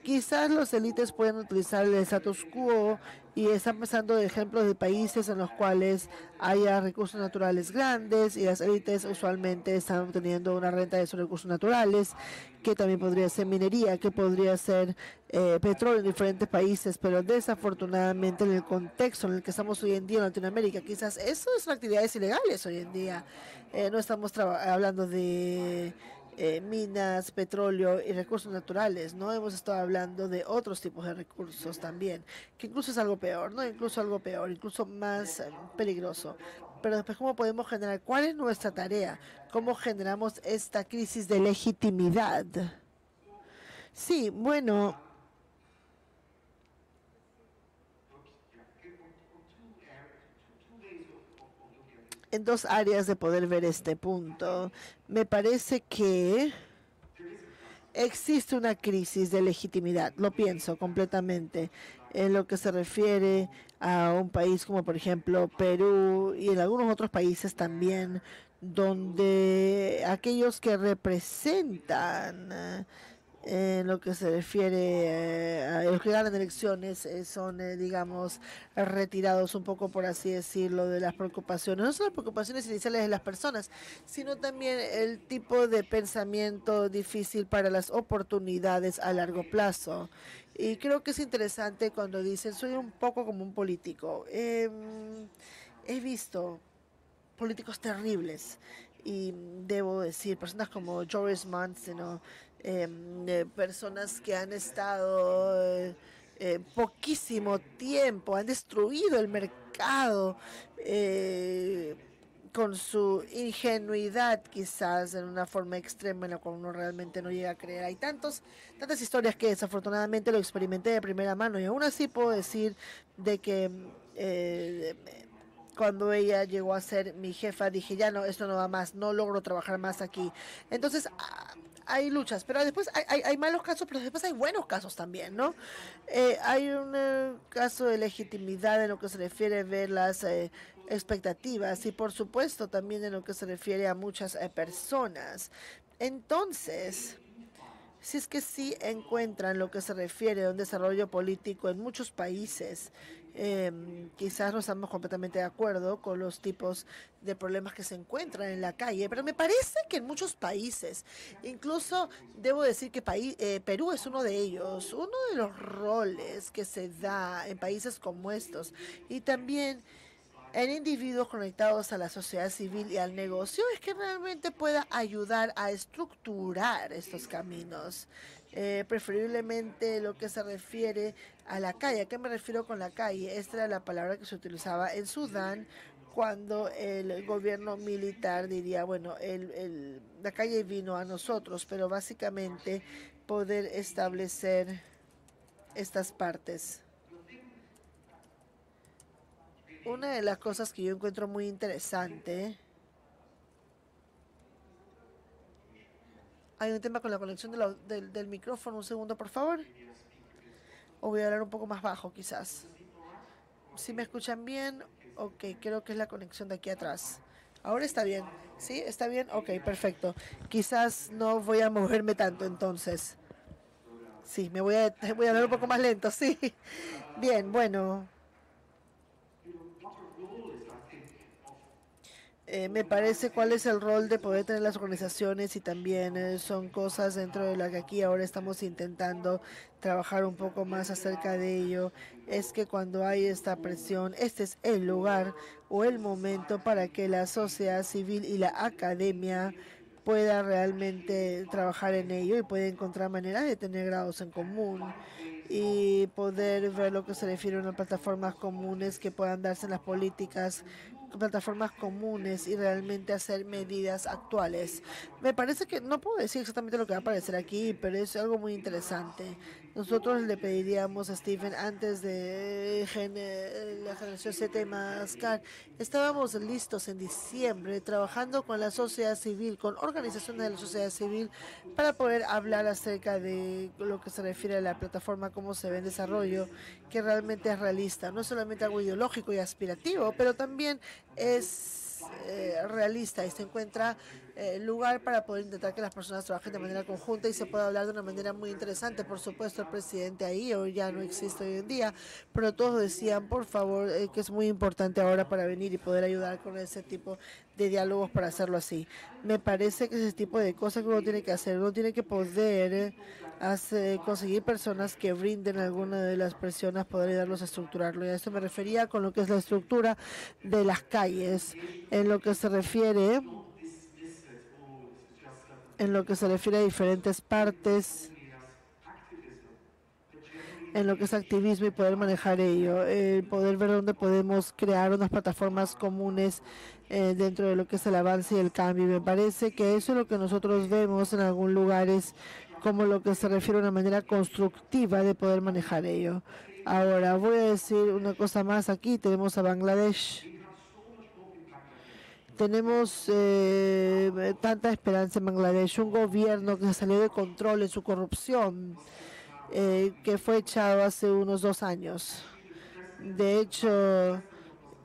quizás los élites pueden utilizar el status quo y están pensando de ejemplos de países en los cuales haya recursos naturales grandes y las élites usualmente están obteniendo una renta de esos recursos naturales, que también podría ser minería, que podría ser petróleo en diferentes países, pero desafortunadamente en el contexto en el que estamos hoy en día en Latinoamérica, quizás eso son actividades ilegales hoy en día. No estamos hablando de minas, petróleo y recursos naturales, ¿no? Hemos estado hablando de otros tipos de recursos también, que incluso es algo peor, ¿no? Incluso algo peor, incluso más peligroso. Pero después, ¿cómo podemos generar? ¿Cuál es nuestra tarea? ¿Cómo generamos esta crisis de legitimidad? Sí, bueno, en dos áreas de poder ver este punto. Me parece que existe una crisis de legitimidad, lo pienso completamente, en lo que se refiere a un país como por ejemplo Perú y en algunos otros países también, donde aquellos que representan en lo que se refiere a los que ganan elecciones son, digamos, retirados un poco, por así decirlo, de las preocupaciones. No son las preocupaciones iniciales de las personas, sino también el tipo de pensamiento difícil para las oportunidades a largo plazo. Y creo que es interesante cuando dicen, soy un poco como un político. He visto políticos terribles y debo decir, personas como Joris Manson, ¿no? Personas que han estado poquísimo tiempo, han destruido el mercado con su ingenuidad, quizás en una forma extrema en la cual uno realmente no llega a creer. Hay tantas historias que desafortunadamente lo experimenté de primera mano y aún así puedo decir de que cuando ella llegó a ser mi jefa, dije, ya no, esto no va más, no logro trabajar más aquí. Entonces, hay luchas, pero después hay malos casos, pero después hay buenos casos también, ¿no? Hay un caso de legitimidad en lo que se refiere a ver las expectativas y, por supuesto, también en lo que se refiere a muchas personas. Entonces, si es que sí encuentran lo que se refiere a un desarrollo político en muchos países, quizás no estamos completamente de acuerdo con los tipos de problemas que se encuentran en la calle, pero me parece que en muchos países, incluso debo decir que Perú es uno de ellos, uno de los roles que se da en países como estos y también en individuos conectados a la sociedad civil y al negocio es que realmente pueda ayudar a estructurar estos caminos. Preferiblemente lo que se refiere a la calle. ¿A qué me refiero con la calle? Esta era la palabra que se utilizaba en Sudán cuando el gobierno militar diría, bueno, la calle vino a nosotros, pero básicamente poder establecer estas partes. Una de las cosas que yo encuentro muy interesante, hay un tema con la conexión del micrófono, un segundo por favor, o voy a hablar un poco más bajo quizás. Si me escuchan bien, ok, creo que es la conexión de aquí atrás. Ahora está bien, ¿sí? ¿Está bien? Ok, perfecto. Quizás no voy a moverme tanto entonces. Sí, voy a hablar un poco más lento, sí. Bien, bueno. Me parece cuál es el rol de poder tener las organizaciones y también son cosas dentro de la que aquí ahora estamos intentando trabajar un poco más acerca de ello. Es que cuando hay esta presión, este es el lugar o el momento para que la sociedad civil y la academia pueda realmente trabajar en ello y pueda encontrar maneras de tener grados en común y poder ver lo que se refiere a unas plataformas comunes que puedan darse en las políticas, plataformas comunes y realmente hacer medidas actuales. Me parece que no puedo decir exactamente lo que va a aparecer aquí, pero es algo muy interesante. Nosotros le pediríamos a Stephen antes de la generación 7 más CAR, estábamos listos en diciembre trabajando con la sociedad civil, con organizaciones de la sociedad civil para poder hablar acerca de lo que se refiere a la plataforma, cómo se ve en desarrollo, que realmente es realista, no solamente algo ideológico y aspirativo, pero también es realista y se encuentra lugar para poder intentar que las personas trabajen de manera conjunta y se pueda hablar de una manera muy interesante. Por supuesto, el presidente ahí hoy ya no existe hoy en día, pero todos decían, por favor, que es muy importante ahora para venir y poder ayudar con ese tipo de diálogos para hacerlo así. Me parece que ese tipo de cosas que uno tiene que hacer, uno tiene que poder conseguir personas que brinden alguna de las presiones, poder ayudarlos a estructurarlo. Y a eso me refería con lo que es la estructura de las calles, en lo que se refiere a diferentes partes, en lo que es activismo y poder manejar ello, poder ver dónde podemos crear unas plataformas comunes dentro de lo que es el avance y el cambio. Y me parece que eso es lo que nosotros vemos en algunos lugares como lo que se refiere a una manera constructiva de poder manejar ello. Ahora voy a decir una cosa más aquí. Tenemos a Bangladesh. Tenemos tanta esperanza en Bangladesh, un gobierno que se salió de control en su corrupción, que fue echado hace unos 2 años. De hecho,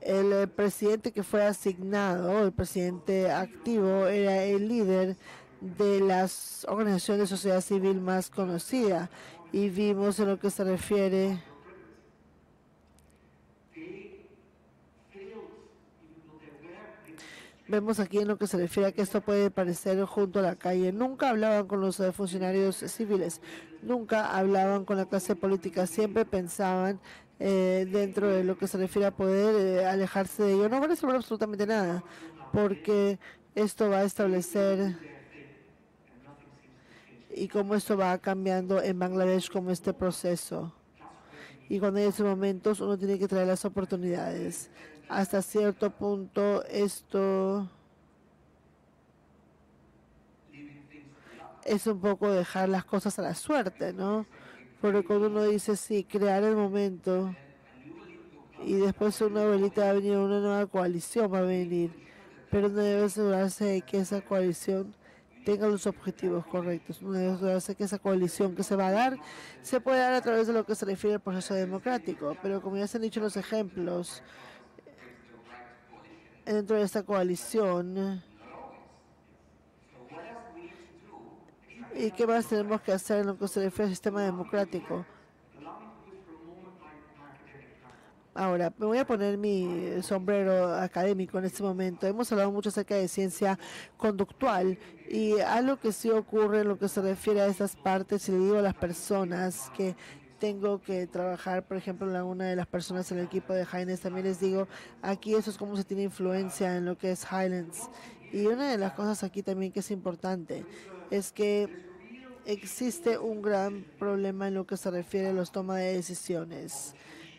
el presidente que fue asignado, el presidente activo, era el líder de las organizaciones de sociedad civil más conocida. Y vimos en lo que se refiere Vemos aquí en lo que se refiere a que esto puede parecer junto a la calle. Nunca hablaban con los funcionarios civiles, nunca hablaban con la clase política, siempre pensaban dentro de lo que se refiere a poder alejarse de ello. No van a resolver absolutamente nada, porque esto va a establecer y cómo esto va cambiando en Bangladesh como este proceso. Y cuando hay esos momentos, uno tiene que traer las oportunidades. Hasta cierto punto, esto es un poco dejar las cosas a la suerte, ¿no? Porque cuando uno dice, sí, crear el momento, y después una abuelita va a venir, una nueva coalición va a venir, pero uno debe asegurarse de que esa coalición tenga los objetivos correctos. Uno debe asegurarse que esa coalición que se va a dar, se puede dar a través de lo que se refiere al proceso democrático. Pero como ya se han dicho los ejemplos, dentro de esta coalición, ¿y qué más tenemos que hacer en lo que se refiere al sistema democrático? Ahora, me voy a poner mi sombrero académico en este momento. Hemos hablado mucho acerca de ciencia conductual y algo que sí ocurre en lo que se refiere a estas partes, y le digo a las personas que tengo que trabajar, por ejemplo, una de las personas en el equipo de Highlands, también les digo, aquí eso es cómo se tiene influencia en lo que es Highlands. Y una de las cosas aquí también que es importante es que existe un gran problema en lo que se refiere a los tomas de decisiones.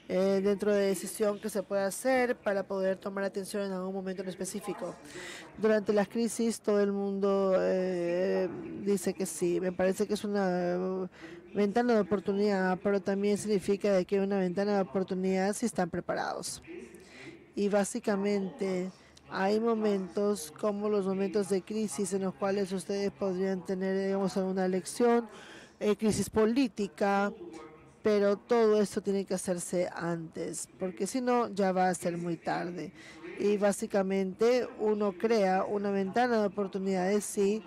Dentro de decisión que se puede hacer para poder tomar atención en algún momento en específico. Durante las crisis todo el mundo dice que sí. Me parece que es una ventana de oportunidad, pero también significa de que una ventana de oportunidad si están preparados. Y básicamente hay momentos como los momentos de crisis en los cuales ustedes podrían tener, digamos, una elección, crisis política, pero todo esto tiene que hacerse antes, porque si no ya va a ser muy tarde. Y básicamente uno crea una ventana de oportunidades, sí,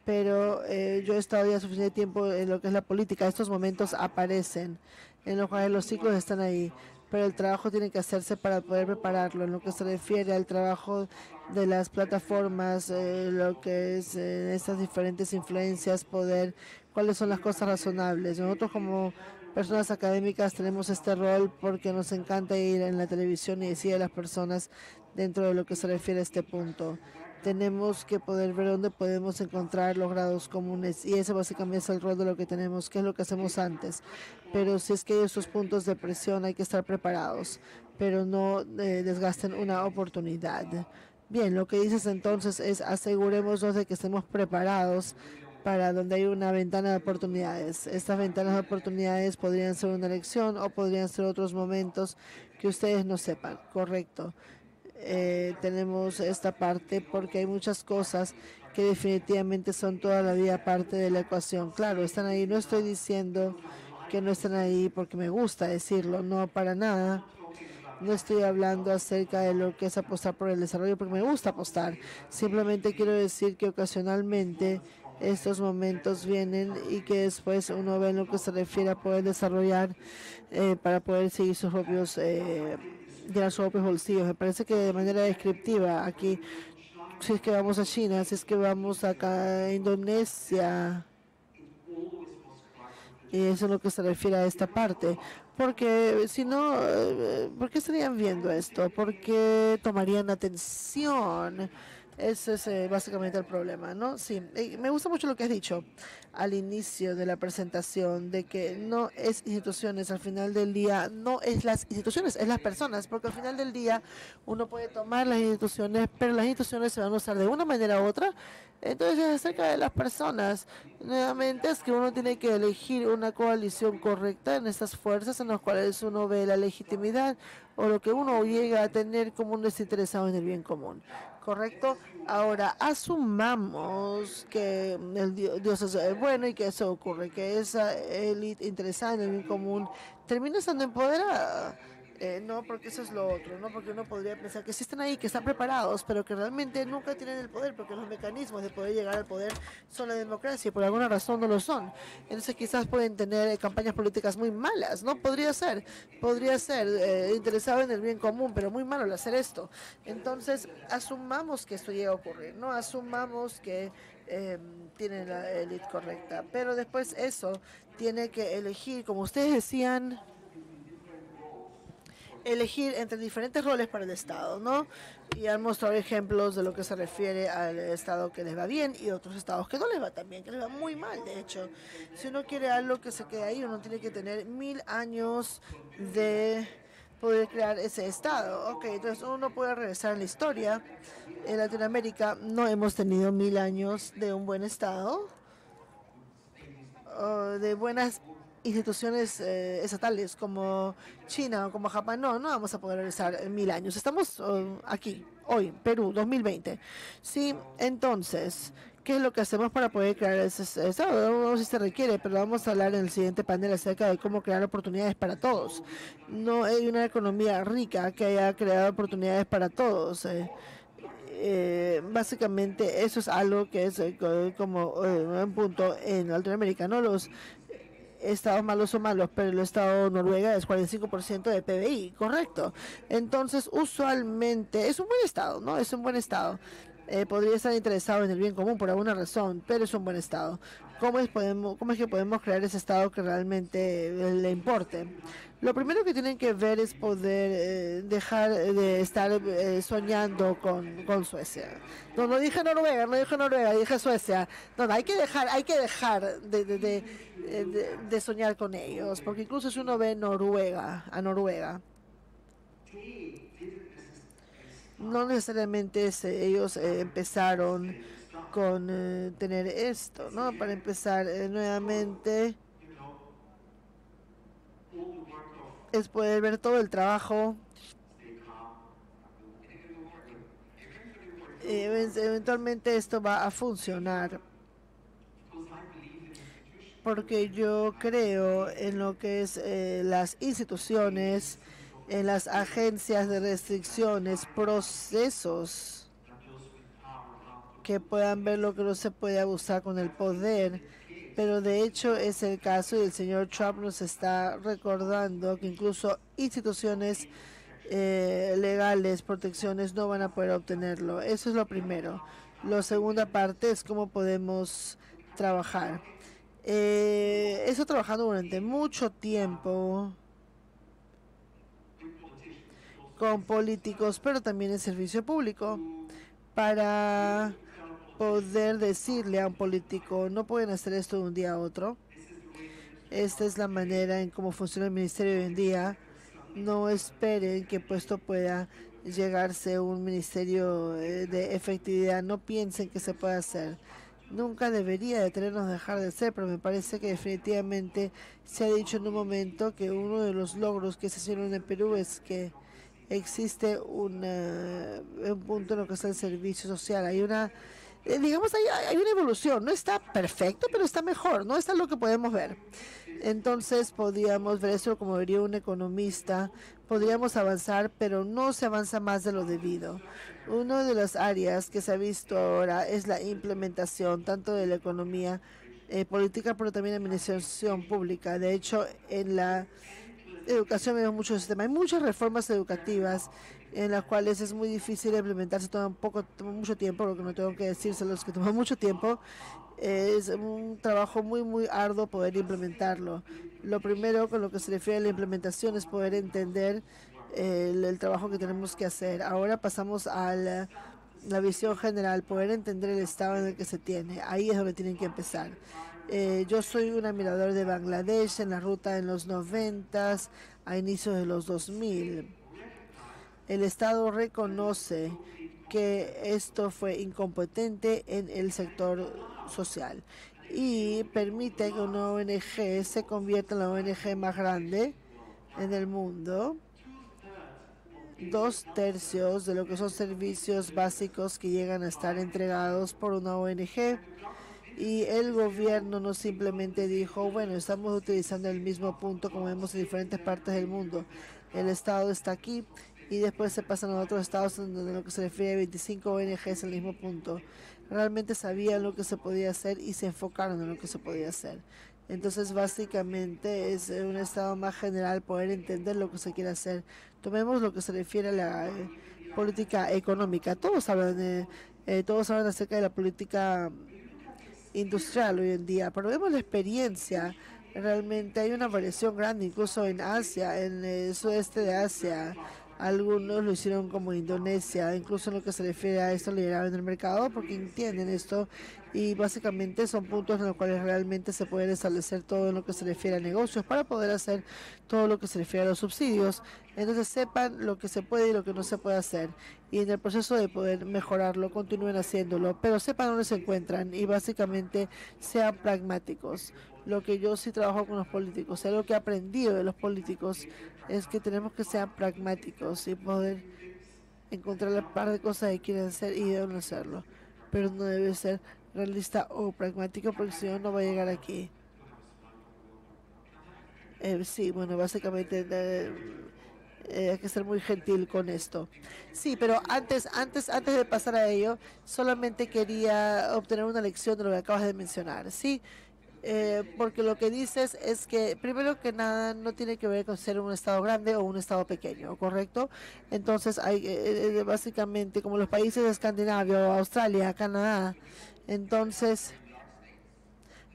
pero yo he estado ya suficiente tiempo en lo que es la política. Estos momentos aparecen, en los cuales los ciclos están ahí, pero el trabajo tiene que hacerse para poder prepararlo. En lo que se refiere al trabajo de las plataformas, lo que es estas diferentes influencias, poder, cuáles son las cosas razonables. Nosotros como personas académicas tenemos este rol porque nos encanta ir en la televisión y decir a las personas dentro de lo que se refiere a este punto. Tenemos que poder ver dónde podemos encontrar los grados comunes y ese básicamente es el rol de lo que tenemos, que es lo que hacemos antes. Pero si es que hay esos puntos de presión hay que estar preparados, pero no desgasten una oportunidad. Bien, lo que dices entonces es asegurémonos de que estemos preparados para donde hay una ventana de oportunidades. Estas ventanas de oportunidades podrían ser una elección o podrían ser otros momentos que ustedes no sepan. Correcto. Tenemos esta parte porque hay muchas cosas que definitivamente son toda la vida parte de la ecuación. Claro, están ahí. No estoy diciendo que no están ahí porque me gusta decirlo, no para nada. No estoy hablando acerca de lo que es apostar por el desarrollo, porque me gusta apostar. Simplemente quiero decir que ocasionalmente estos momentos vienen y que después uno ve en lo que se refiere a poder desarrollar para poder seguir sus propios, llenar sus propios bolsillos. Me parece que de manera descriptiva aquí, si es que vamos a China, si es que vamos acá a Indonesia, y eso es lo que se refiere a esta parte. Porque si no, ¿por qué estarían viendo esto? ¿Por qué tomarían atención? Ese es básicamente el problema, ¿no? Sí, me gusta mucho lo que has dicho al inicio de la presentación, de que no es instituciones, al final del día, no es las instituciones, es las personas, porque al final del día uno puede tomar las instituciones, pero las instituciones se van a usar de una manera u otra. Entonces, acerca de las personas, nuevamente es que uno tiene que elegir una coalición correcta en estas fuerzas en las cuales uno ve la legitimidad o lo que uno llega a tener como un desinteresado en el bien común. ¿Correcto? Ahora, asumamos que Dios es bueno y que eso ocurre, que esa élite interesada en el bien común termina estando empoderada. No, porque eso es lo otro, ¿no? Porque uno podría pensar que sí están ahí, que están preparados, pero que realmente nunca tienen el poder, porque los mecanismos de poder llegar al poder son la democracia y por alguna razón no lo son. Entonces quizás pueden tener campañas políticas muy malas, ¿no? Podría ser interesado en el bien común, pero muy malo al hacer esto. Entonces, asumamos que esto llega a ocurrir, ¿no? Asumamos que tienen la élite correcta, pero después eso tiene que elegir, como ustedes decían, elegir entre diferentes roles para el Estado, ¿no? Y han mostrado ejemplos de lo que se refiere al Estado que les va bien y otros estados que no les va tan bien, que les va muy mal, de hecho. Si uno quiere algo que se quede ahí, uno tiene que tener 1000 años de poder crear ese Estado. Ok, entonces uno puede regresar en la historia. En Latinoamérica no hemos tenido 1000 años de un buen Estado, de buenas instituciones estatales como China o como Japón. No vamos a poder regresar en 1000 años. Estamos aquí, hoy, Perú, 2020. Sí, entonces, ¿qué es lo que hacemos para poder crear ese estado? No sé si se requiere, pero vamos a hablar en el siguiente panel acerca de cómo crear oportunidades para todos. No hay una economía rica que haya creado oportunidades para todos. Básicamente eso es algo que es como un punto en Latinoamérica, ¿no? Los estados malos son malos, pero el estado Noruega es 45% de PBI, correcto. Entonces, usualmente es un buen estado, ¿no? Es un buen estado. Podría estar interesado en el bien común por alguna razón, pero es un buen estado. ¿Cómo es que podemos crear ese estado que realmente le importe? Lo primero que tienen que ver es poder dejar de estar soñando con Suecia. No dije Noruega, dije Suecia. No, hay que dejar de soñar con ellos, porque incluso si uno ve a Noruega, no necesariamente ellos empezaron con tener esto, ¿no? Para empezar, nuevamente, es poder ver todo el trabajo. Eventualmente esto va a funcionar, porque yo creo en lo que es las instituciones, en las agencias de restricciones, procesos que puedan ver lo que no se puede abusar con el poder. Pero de hecho es el caso y el señor Trump nos está recordando que incluso instituciones legales, protecciones, no van a poder obtenerlo. Eso es lo primero. La segunda parte es cómo podemos trabajar. He estado trabajando durante mucho tiempo con políticos, pero también en servicio público, para poder decirle a un político, no pueden hacer esto de un día a otro. Esta es la manera en cómo funciona el ministerio hoy en día. No esperen que esto pueda llegarse a un ministerio de efectividad. No piensen que se puede hacer. Nunca debería detenernos de dejar de ser, pero me parece que definitivamente se ha dicho en un momento que uno de los logros que se hicieron en Perú es que existe un punto en lo que es el servicio social. Hay una digamos, hay una evolución. No está perfecto, pero está mejor. No está lo que podemos ver. Entonces podríamos ver eso como vería un economista. Podríamos avanzar, pero no se avanza más de lo debido. Una de las áreas que se ha visto ahora es la implementación tanto de la economía política, pero también administración pública. De hecho, en la educación vemos mucho sistema. Hay muchas reformas educativas en las cuales es muy difícil implementarse, toma mucho tiempo, lo que no tengo que decírselos que toma mucho tiempo. Es un trabajo muy arduo poder implementarlo. Lo primero con lo que se refiere a la implementación es poder entender el trabajo que tenemos que hacer. Ahora pasamos a la visión general, poder entender el estado en el que se tiene. Ahí es donde tienen que empezar. Yo soy un admirador de Bangladesh en la ruta en los 90 a inicios de los 2000. El Estado reconoce que esto fue incompetente en el sector social y permite que una ONG se convierta en la ONG más grande en el mundo. 2/3 de lo que son servicios básicos que llegan a estar entregados por una ONG. Y el gobierno no simplemente dijo, bueno, estamos utilizando el mismo punto como vemos en diferentes partes del mundo. El Estado está aquí y después se pasan a otros estados en lo que se refiere a 25 ONGs al mismo punto. Realmente sabían lo que se podía hacer y se enfocaron en lo que se podía hacer. Entonces, básicamente es un estado más general poder entender lo que se quiere hacer. Tomemos lo que se refiere a la política económica. Todos hablan acerca de la política industrial hoy en día, pero vemos la experiencia. Realmente hay una variación grande, incluso en Asia, en el sudeste de Asia. Algunos lo hicieron como Indonesia, incluso en lo que se refiere a esto lideraron el mercado porque entienden esto y básicamente son puntos en los cuales realmente se puede establecer todo en lo que se refiere a negocios para poder hacer todo lo que se refiere a los subsidios. Entonces sepan lo que se puede y lo que no se puede hacer y en el proceso de poder mejorarlo continúen haciéndolo, pero sepan dónde se encuentran y básicamente sean pragmáticos. Lo que yo sí trabajo con los políticos, algo que he aprendido de los políticos es que tenemos que ser pragmáticos y poder encontrar la par de cosas que quieren hacer y deben hacerlo. Pero no debe ser realista o pragmático porque si no, no va a llegar aquí. Sí, bueno, básicamente hay que ser muy gentil con esto. Sí, pero antes de pasar a ello, solamente quería obtener una lección de lo que acabas de mencionar. Sí, porque lo que dices es que primero que nada no tiene que ver con ser un estado grande o un estado pequeño, ¿correcto? Entonces hay básicamente como los países de Escandinavia, Australia, Canadá, entonces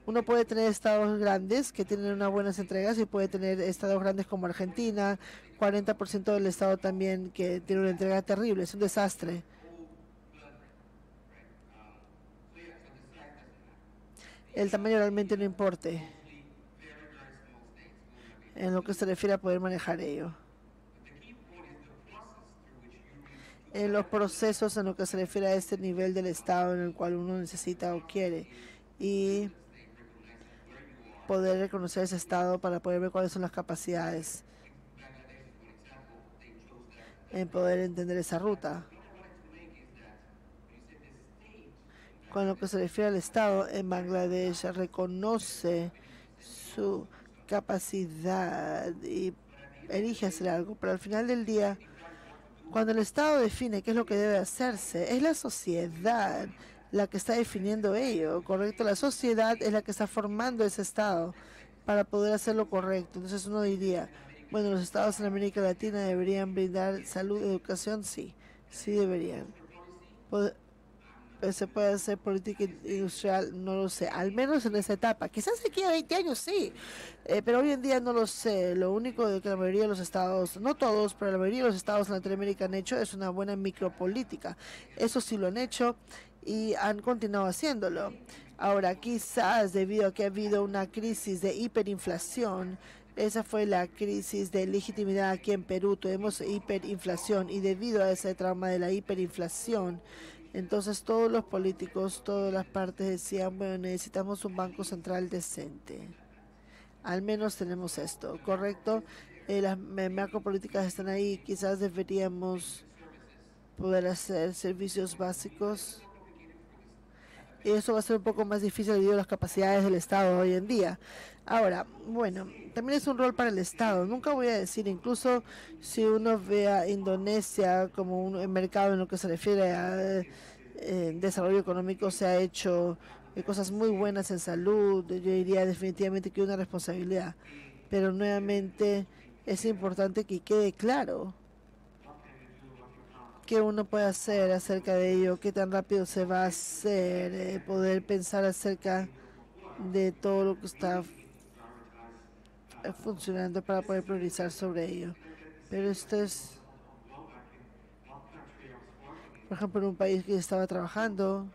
uno puede tener estados grandes que tienen unas buenas entregas y puede tener estados grandes como Argentina, 40% del estado también que tiene una entrega terrible, es un desastre. El tamaño realmente no importe en lo que se refiere a poder manejar ello. En los procesos en lo que se refiere a este nivel del estado en el cual uno necesita o quiere y poder reconocer ese estado para poder ver cuáles son las capacidades en poder entender esa ruta. Con lo que se refiere al Estado, en Bangladesh reconoce su capacidad y elige hacer algo, pero al final del día, cuando el Estado define qué es lo que debe hacerse, es la sociedad la que está definiendo ello, ¿correcto? La sociedad es la que está formando ese Estado para poder hacer lo correcto. Entonces uno diría, bueno, los estados en América Latina deberían brindar salud, educación, sí deberían. Se puede hacer política industrial, no lo sé, al menos en esa etapa. Quizás aquí a 20 años sí, pero hoy en día no lo sé. Lo único que la mayoría de los estados, no todos, pero la mayoría de los estados en Latinoamérica han hecho es una buena micropolítica. Eso sí lo han hecho y han continuado haciéndolo. Ahora, quizás debido a que ha habido una crisis de hiperinflación, esa fue la crisis de legitimidad aquí en Perú. Tuvimos hiperinflación y debido a ese trauma de la hiperinflación, entonces todos los políticos, todas las partes decían, bueno, necesitamos un banco central decente. Al menos tenemos esto, ¿correcto? Las macropolíticas están ahí, quizás deberíamos poder hacer servicios básicos Y eso va a ser un poco más difícil debido a las capacidades del Estado hoy en día. Ahora, bueno, también es un rol para el Estado. Nunca voy a decir, incluso si uno ve a Indonesia como un mercado en lo que se refiere a desarrollo económico, se ha hecho cosas muy buenas en salud. Yo diría definitivamente que una responsabilidad. Pero nuevamente es importante que quede claro qué uno puede hacer acerca de ello, qué tan rápido se va a hacer, poder pensar acerca de todo lo que está funcionando para poder priorizar sobre ello. Pero esto es, por ejemplo, en un país que estaba trabajando,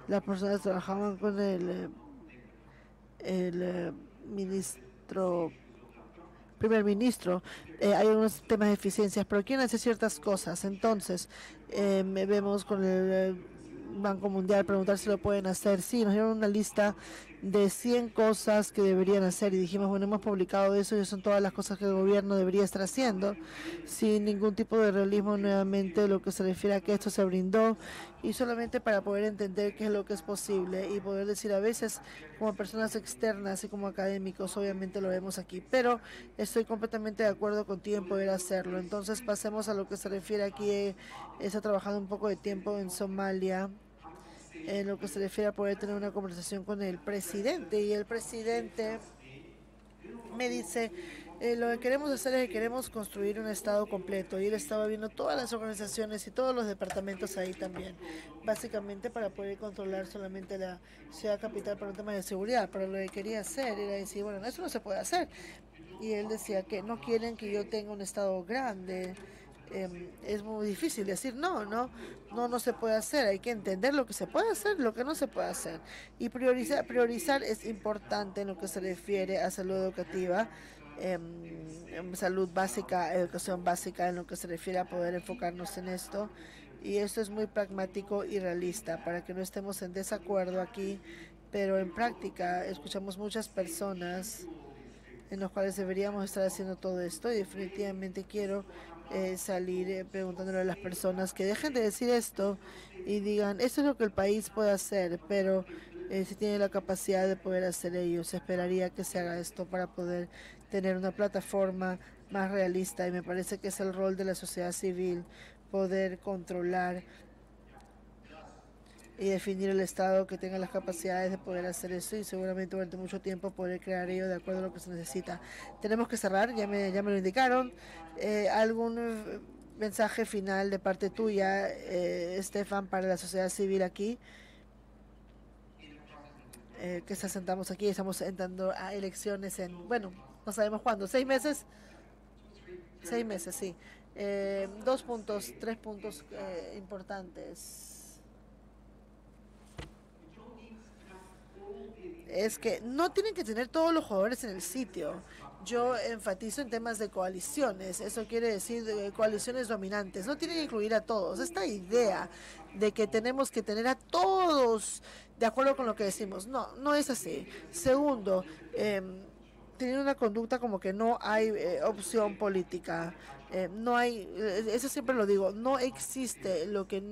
las personas trabajaban con el primer ministro. Hay unos temas de eficiencias, pero quieren hacer ciertas cosas. Entonces, vemos con el Banco Mundial preguntar si lo pueden hacer. Sí, nos dieron una lista de 100 cosas que deberían hacer y dijimos, bueno, hemos publicado eso y son todas las cosas que el gobierno debería estar haciendo, sin ningún tipo de realismo. Nuevamente, lo que se refiere a que esto se brindó y solamente para poder entender qué es lo que es posible y poder decir a veces como personas externas y como académicos, obviamente lo vemos aquí, pero estoy completamente de acuerdo contigo en poder hacerlo. Entonces pasemos a lo que se refiere aquí. Está trabajando un poco de tiempo en Somalia, en lo que se refiere a poder tener una conversación con el presidente, y el presidente me dice, lo que queremos hacer es que queremos construir un estado completo, y él estaba viendo todas las organizaciones y todos los departamentos ahí también, básicamente para poder controlar solamente la ciudad capital por un tema de seguridad. Pero lo que quería hacer era decir, bueno, eso no se puede hacer, y él decía que no quieren que yo tenga un estado grande. Es muy difícil decir no se puede hacer. Hay que entender lo que se puede hacer, lo que no se puede hacer, y priorizar es importante en lo que se refiere a salud educativa, salud básica, educación básica, en lo que se refiere a poder enfocarnos en esto. Y esto es muy pragmático y realista para que no estemos en desacuerdo aquí, pero en práctica escuchamos muchas personas en los cuales deberíamos estar haciendo todo esto, y definitivamente quiero salir preguntándole a las personas que dejen de decir esto y digan, esto es lo que el país puede hacer, pero si tiene la capacidad de poder hacer ello, se esperaría que se haga esto para poder tener una plataforma más realista. Y me parece que es el rol de la sociedad civil poder controlar y definir el Estado que tenga las capacidades de poder hacer eso, y seguramente durante mucho tiempo poder crear ello de acuerdo a lo que se necesita. Tenemos que cerrar, ya me lo indicaron. ¿Algún mensaje final de parte tuya, Estefan, para la sociedad civil aquí? Que sentamos aquí, estamos entrando a elecciones en, bueno, no sabemos cuándo, 6 meses. 6 meses, sí. 2 puntos, 3 puntos importantes. Es que no tienen que tener todos los jugadores en el sitio. Yo enfatizo en temas de coaliciones. Eso quiere decir coaliciones dominantes. No tienen que incluir a todos. Esta idea de que tenemos que tener a todos de acuerdo con lo que decimos, no es así. Segundo, tener una conducta como que no hay opción política. No hay, eso siempre lo digo, no existe lo que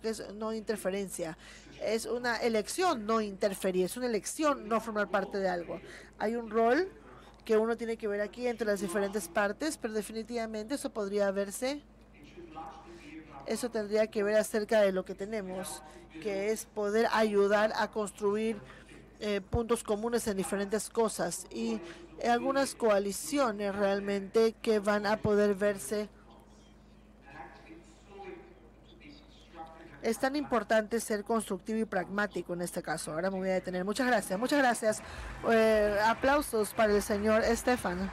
es no interferencia. Es una elección no interferir, es una elección no formar parte de algo. Hay un rol que uno tiene que ver aquí entre las diferentes partes, pero definitivamente eso podría verse, eso tendría que ver acerca de lo que tenemos, que es poder ayudar a construir puntos comunes en diferentes cosas, y algunas coaliciones realmente que van a poder verse. Es tan importante ser constructivo y pragmático en este caso. Ahora me voy a detener. Muchas gracias. Muchas gracias. Aplausos para el señor Estefan.